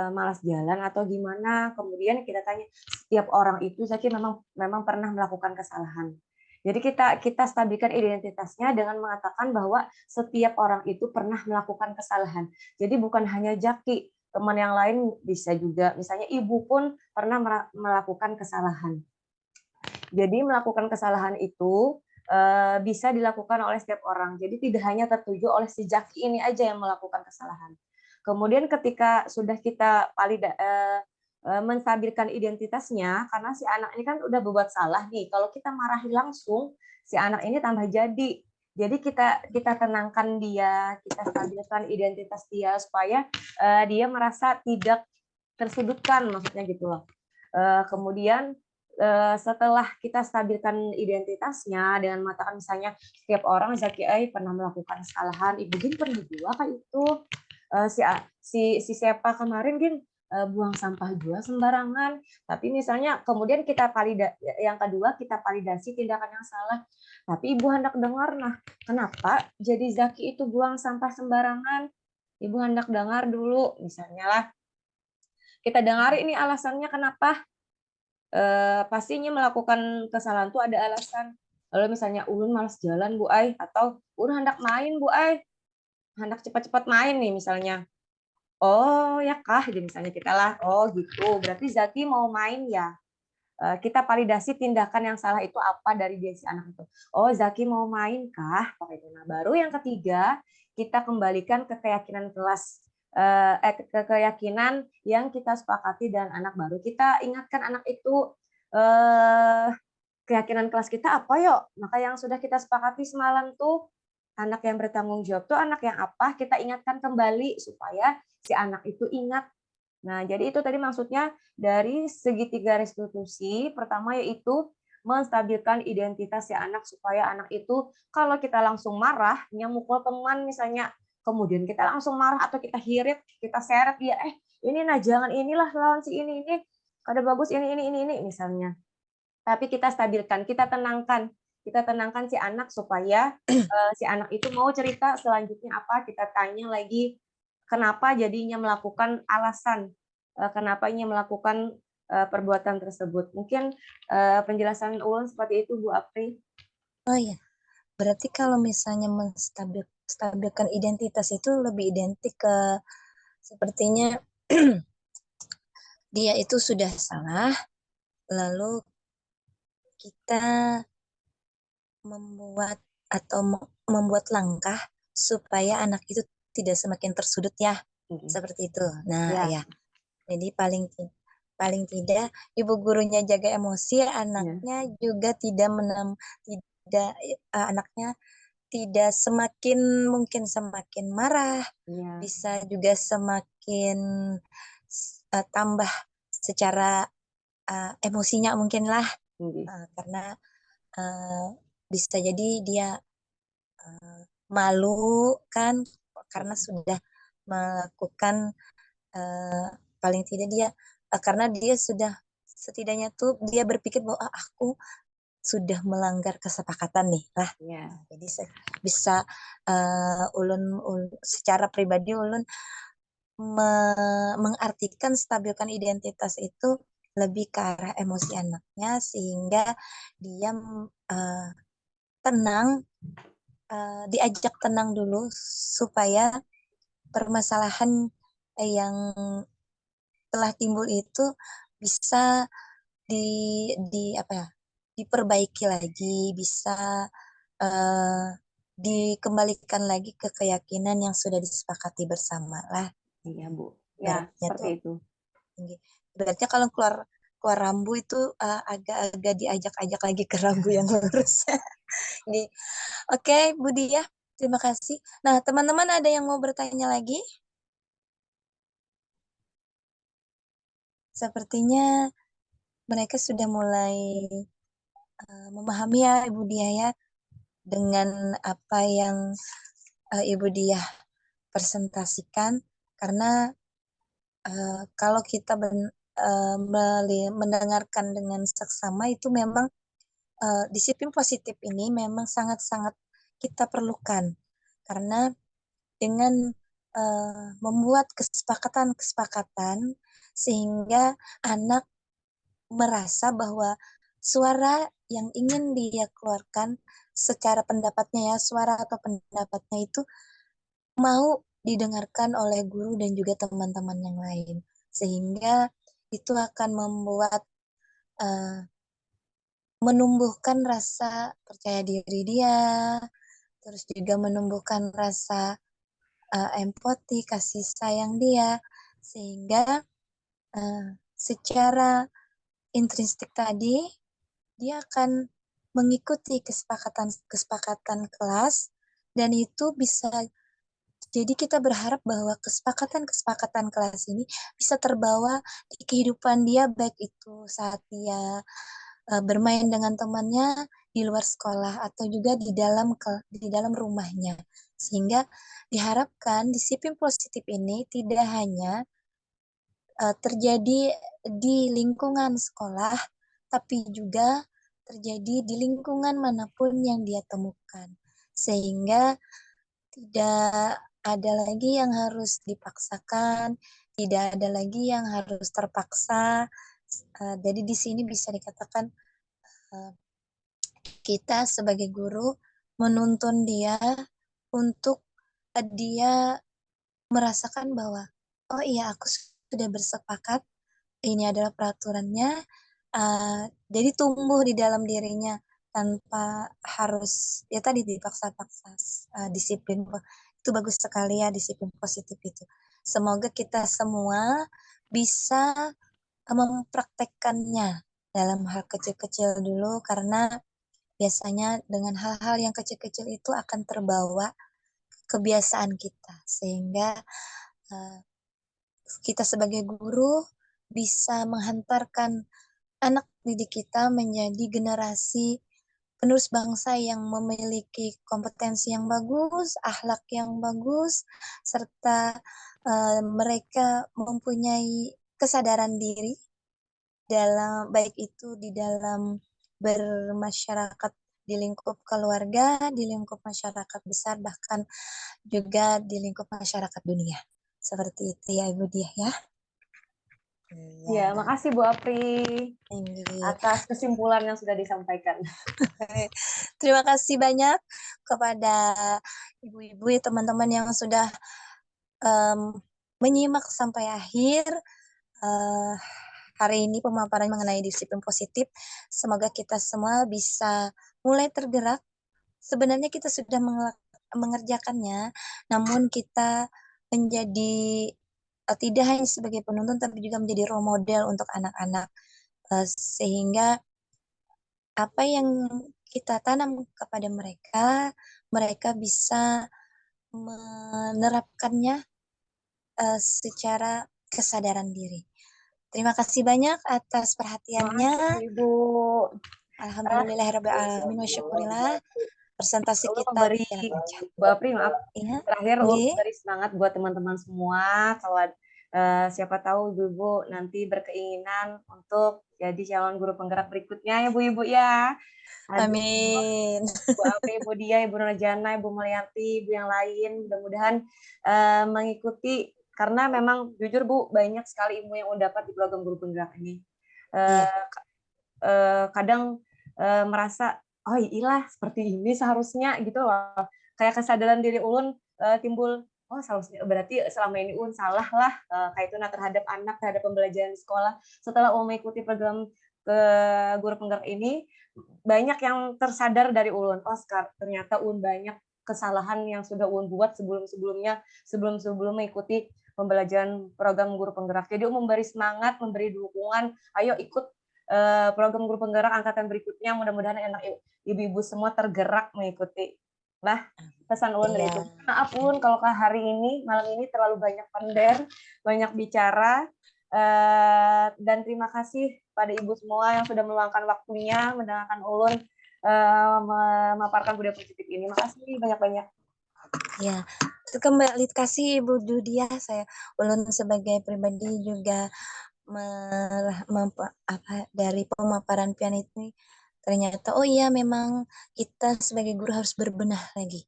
malas jalan atau gimana. Kemudian kita tanya, setiap orang itu Zaki memang pernah melakukan kesalahan. Jadi kita stabilkan identitasnya dengan mengatakan bahwa setiap orang itu pernah melakukan kesalahan. Jadi bukan hanya Zaki, teman yang lain bisa juga. Misalnya ibu pun pernah melakukan kesalahan. Jadi melakukan kesalahan itu bisa dilakukan oleh setiap orang. Jadi tidak hanya tertuju oleh si Zaki ini aja yang melakukan kesalahan. Kemudian ketika sudah kita menstabilkan identitasnya, karena si anak ini kan udah berbuat salah nih. Kalau kita marahi langsung, si anak ini tambah jadi. Jadi kita tenangkan dia, kita stabilkan identitas dia supaya dia merasa tidak tersudutkan, maksudnya gitu loh. Kemudian setelah kita stabilkan identitasnya dengan mengatakan misalnya setiap orang Zaki pernah melakukan kesalahan, Ibu Gin pernah juga kayak itu. Si Sepa kemarin Gin buang sampah juga sembarangan. Tapi misalnya kemudian yang kedua kita validasi tindakan yang salah. Tapi Ibu hendak dengar, nah kenapa jadi Zaki itu buang sampah sembarangan? Ibu hendak dengar dulu, misalnya lah. Kita dengar ini alasannya kenapa. Pastinya melakukan kesalahan itu ada alasan. Lalu misalnya ulun malas jalan Bu Ai, atau ulun hendak main Bu Ai, hendak cepat-cepat main nih misalnya. Oh ya kah, jadi misalnya kita lah, oh gitu, berarti Zaki mau main ya. Kita validasi tindakan yang salah itu apa dari dia si anak itu. Oh Zaki mau main kah? Nah, baru yang ketiga kita kembalikan ke keyakinan kelas. Ke keyakinan yang kita sepakati dan anak baru. Kita ingatkan anak itu keyakinan kelas kita apa yuk? Maka yang sudah kita sepakati semalam tuh anak yang bertanggung jawab tuh anak yang apa? Kita ingatkan kembali supaya si anak itu ingat. Nah, jadi itu tadi maksudnya dari segitiga restitusi. Pertama yaitu menstabilkan identitas si anak supaya anak itu kalau kita langsung marah, nyamukul teman misalnya, kemudian kita langsung marah atau kita hirit, kita seret dia, ini nah jangan inilah lawan si ini kada bagus ini misalnya. Tapi kita stabilkan, kita tenangkan si anak supaya si anak itu mau cerita selanjutnya apa, kita tanya lagi kenapa jadinya melakukan alasan, kenapa ia melakukan perbuatan tersebut. Mungkin penjelasan ulun seperti itu Bu Apri. Oh iya, berarti kalau misalnya menstabilkan identitas itu lebih identik ke sepertinya dia itu sudah salah, lalu kita membuat langkah supaya anak itu tidak semakin tersudut ya, seperti itu. Nah ya, jadi paling tidak ibu gurunya jaga emosi, anaknya juga anaknya tidak semakin marah, bisa juga semakin tambah secara emosinya mungkin lah, karena bisa jadi dia malu kan karena sudah melakukan paling tidak dia karena dia sudah setidaknya tuh dia berpikir bahwa aku sudah melanggar kesepakatan nih lah. Jadi bisa ulun secara pribadi ulun mengartikan stabilkan identitas itu lebih ke arah emosi anaknya sehingga dia tenang, diajak tenang dulu supaya permasalahan yang telah timbul itu bisa diperbaiki lagi, bisa dikembalikan lagi ke keyakinan yang sudah disepakati bersama lah. Iya Bu, ya seperti itu. Berarti kalau keluar rambu itu agak-agak diajak-ajak lagi ke rambu yang lurus. Oke, Bu Dia, terima kasih. Nah, teman-teman ada yang mau bertanya lagi? Sepertinya mereka sudah mulai memahami ya Ibu Dia ya dengan apa yang Ibu Dia presentasikan, karena kalau kita mendengarkan dengan seksama itu memang disiplin positif ini memang sangat-sangat kita perlukan, karena dengan membuat kesepakatan-kesepakatan sehingga anak merasa bahwa suara yang ingin dia keluarkan secara pendapatnya ya, suara atau pendapatnya itu mau didengarkan oleh guru dan juga teman-teman yang lain. Sehingga itu akan membuat menumbuhkan rasa percaya diri dia, terus juga menumbuhkan rasa empati, kasih sayang dia, sehingga secara intrinsik tadi dia akan mengikuti kesepakatan kelas dan itu bisa jadi kita berharap bahwa kesepakatan kelas ini bisa terbawa di kehidupan dia baik itu saat dia bermain dengan temannya di luar sekolah atau juga di dalam rumahnya. Sehingga diharapkan disiplin positif ini tidak hanya terjadi di lingkungan sekolah, tapi juga terjadi di lingkungan manapun yang dia temukan. Sehingga tidak ada lagi yang harus dipaksakan, tidak ada lagi yang harus terpaksa. Jadi di sini bisa dikatakan kita sebagai guru menuntun dia untuk dia merasakan bahwa oh iya aku sudah bersepakat ini adalah peraturannya, jadi tumbuh di dalam dirinya tanpa harus ya tadi dipaksa-paksa disiplin itu bagus sekali ya disiplin positif itu. Semoga kita semua bisa mempraktekkannya dalam hal kecil-kecil dulu karena biasanya dengan hal-hal yang kecil-kecil itu akan terbawa kebiasaan kita sehingga kita sebagai guru bisa menghantarkan anak didik kita menjadi generasi penerus bangsa yang memiliki kompetensi yang bagus, akhlak yang bagus, serta mereka mempunyai kesadaran diri dalam baik itu di dalam bermasyarakat di lingkup keluarga, di lingkup masyarakat besar, bahkan juga di lingkup masyarakat dunia. Seperti itu ya Ibu Diah ya. Ya, makasih Bu Apri atas kesimpulan yang sudah disampaikan. Terima kasih banyak kepada ibu-ibu, teman-teman yang sudah menyimak sampai akhir. Hari ini pemaparan mengenai disiplin positif. Semoga kita semua bisa mulai tergerak. Sebenarnya kita sudah mengerjakannya, namun kita menjadi tidak hanya sebagai penuntun, tapi juga menjadi role model untuk anak-anak. Sehingga apa yang kita tanam kepada mereka, mereka bisa menerapkannya secara kesadaran diri. Terima kasih banyak atas perhatiannya. Ibu. Alhamdulillahirrahmanirrahim wa syukurillah. Presentasi kita memberi Bu Apri, maaf. Ya. Terakhir memberi semangat buat teman-teman semua. Kalau siapa tahu ibu-ibu nanti berkeinginan untuk jadi calon guru penggerak berikutnya ya Bu Ibu ya. Amin. Bu Apri, Ibu Dia, Ibu Nurjana, Ibu Mulyanti, Ibu yang lain mudah-mudahan mengikuti karena memang jujur Bu banyak sekali ilmu yang udah dapat di program guru penggerak ini. Kadang merasa oh iyalah seperti ini seharusnya gitu loh. Kayak kesadaran diri ulun timbul oh seharusnya berarti selama ini ulun salah lah kayak itu terhadap anak, terhadap pembelajaran di sekolah. Setelah ulun mengikuti program ke guru penggerak ini banyak yang tersadar dari ulun. Oh ternyata ulun banyak kesalahan yang sudah ulun buat sebelum mengikuti pembelajaran program guru penggerak. Jadi ulun memberi semangat, memberi dukungan, ayo ikut program guru penggerak angkatan berikutnya, mudah-mudahan anak ibu-ibu semua tergerak mengikuti. Nah, pesan ulun dari itu. Maaf ulun kalau hari ini, malam ini terlalu banyak pender, banyak bicara, dan terima kasih pada ibu semua yang sudah meluangkan waktunya, mendengarkan ulun memaparkan budaya positif ini. Makasih banyak-banyak. Ya, kembali kasih Ibu Dudia, saya ulun sebagai pribadi juga dari pemaparan pian ini ternyata oh iya memang kita sebagai guru harus berbenah lagi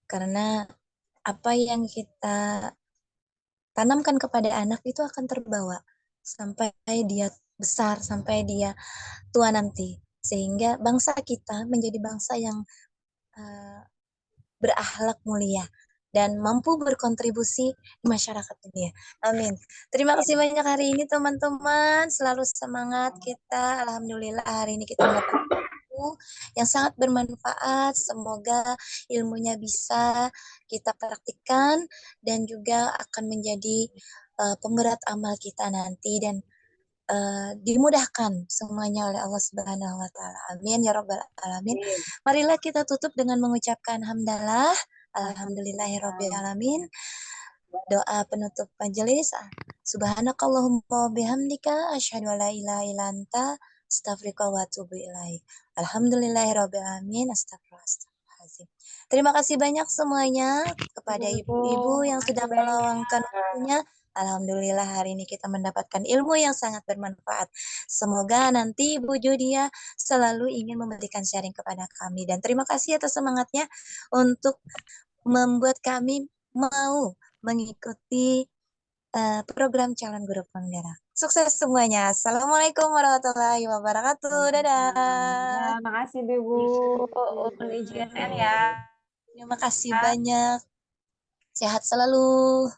karena apa yang kita tanamkan kepada anak itu akan terbawa sampai dia besar, sampai dia tua nanti. Sehingga bangsa kita menjadi bangsa yang berakhlak mulia dan mampu berkontribusi di masyarakat dunia. Amin. Terima kasih banyak hari ini teman-teman. Selalu semangat kita. Alhamdulillah hari ini kita mendapat ilmu yang sangat bermanfaat. Semoga ilmunya bisa kita praktikkan dan juga akan menjadi penggerak amal kita nanti dan dimudahkan semuanya oleh Allah Subhanahu wa taala. Amin ya rabbal alamin. Marilah kita tutup dengan mengucapkan hamdalah. Alhamdulillahirabbil alamin. Doa penutup majelis. Subhanakallahumma bihamdika asyhadu an la ilaha illa anta astaghfiruka wa atubu ilaik. Alhamdulillahirabbil alamin. Astagfirullahaladzim. Terima kasih banyak semuanya kepada ibu-ibu yang sudah meluangkan waktunya. Alhamdulillah hari ini kita mendapatkan ilmu yang sangat bermanfaat. Semoga nanti Ibu Judia selalu ingin memberikan sharing kepada kami. Dan terima kasih atas semangatnya untuk membuat kami mau mengikuti program calon guru penggerak. Sukses semuanya. Assalamualaikum warahmatullahi wabarakatuh. Dadah. Terima kasih Bu Ulun IJNN ya. Terima kasih banyak. Sehat selalu.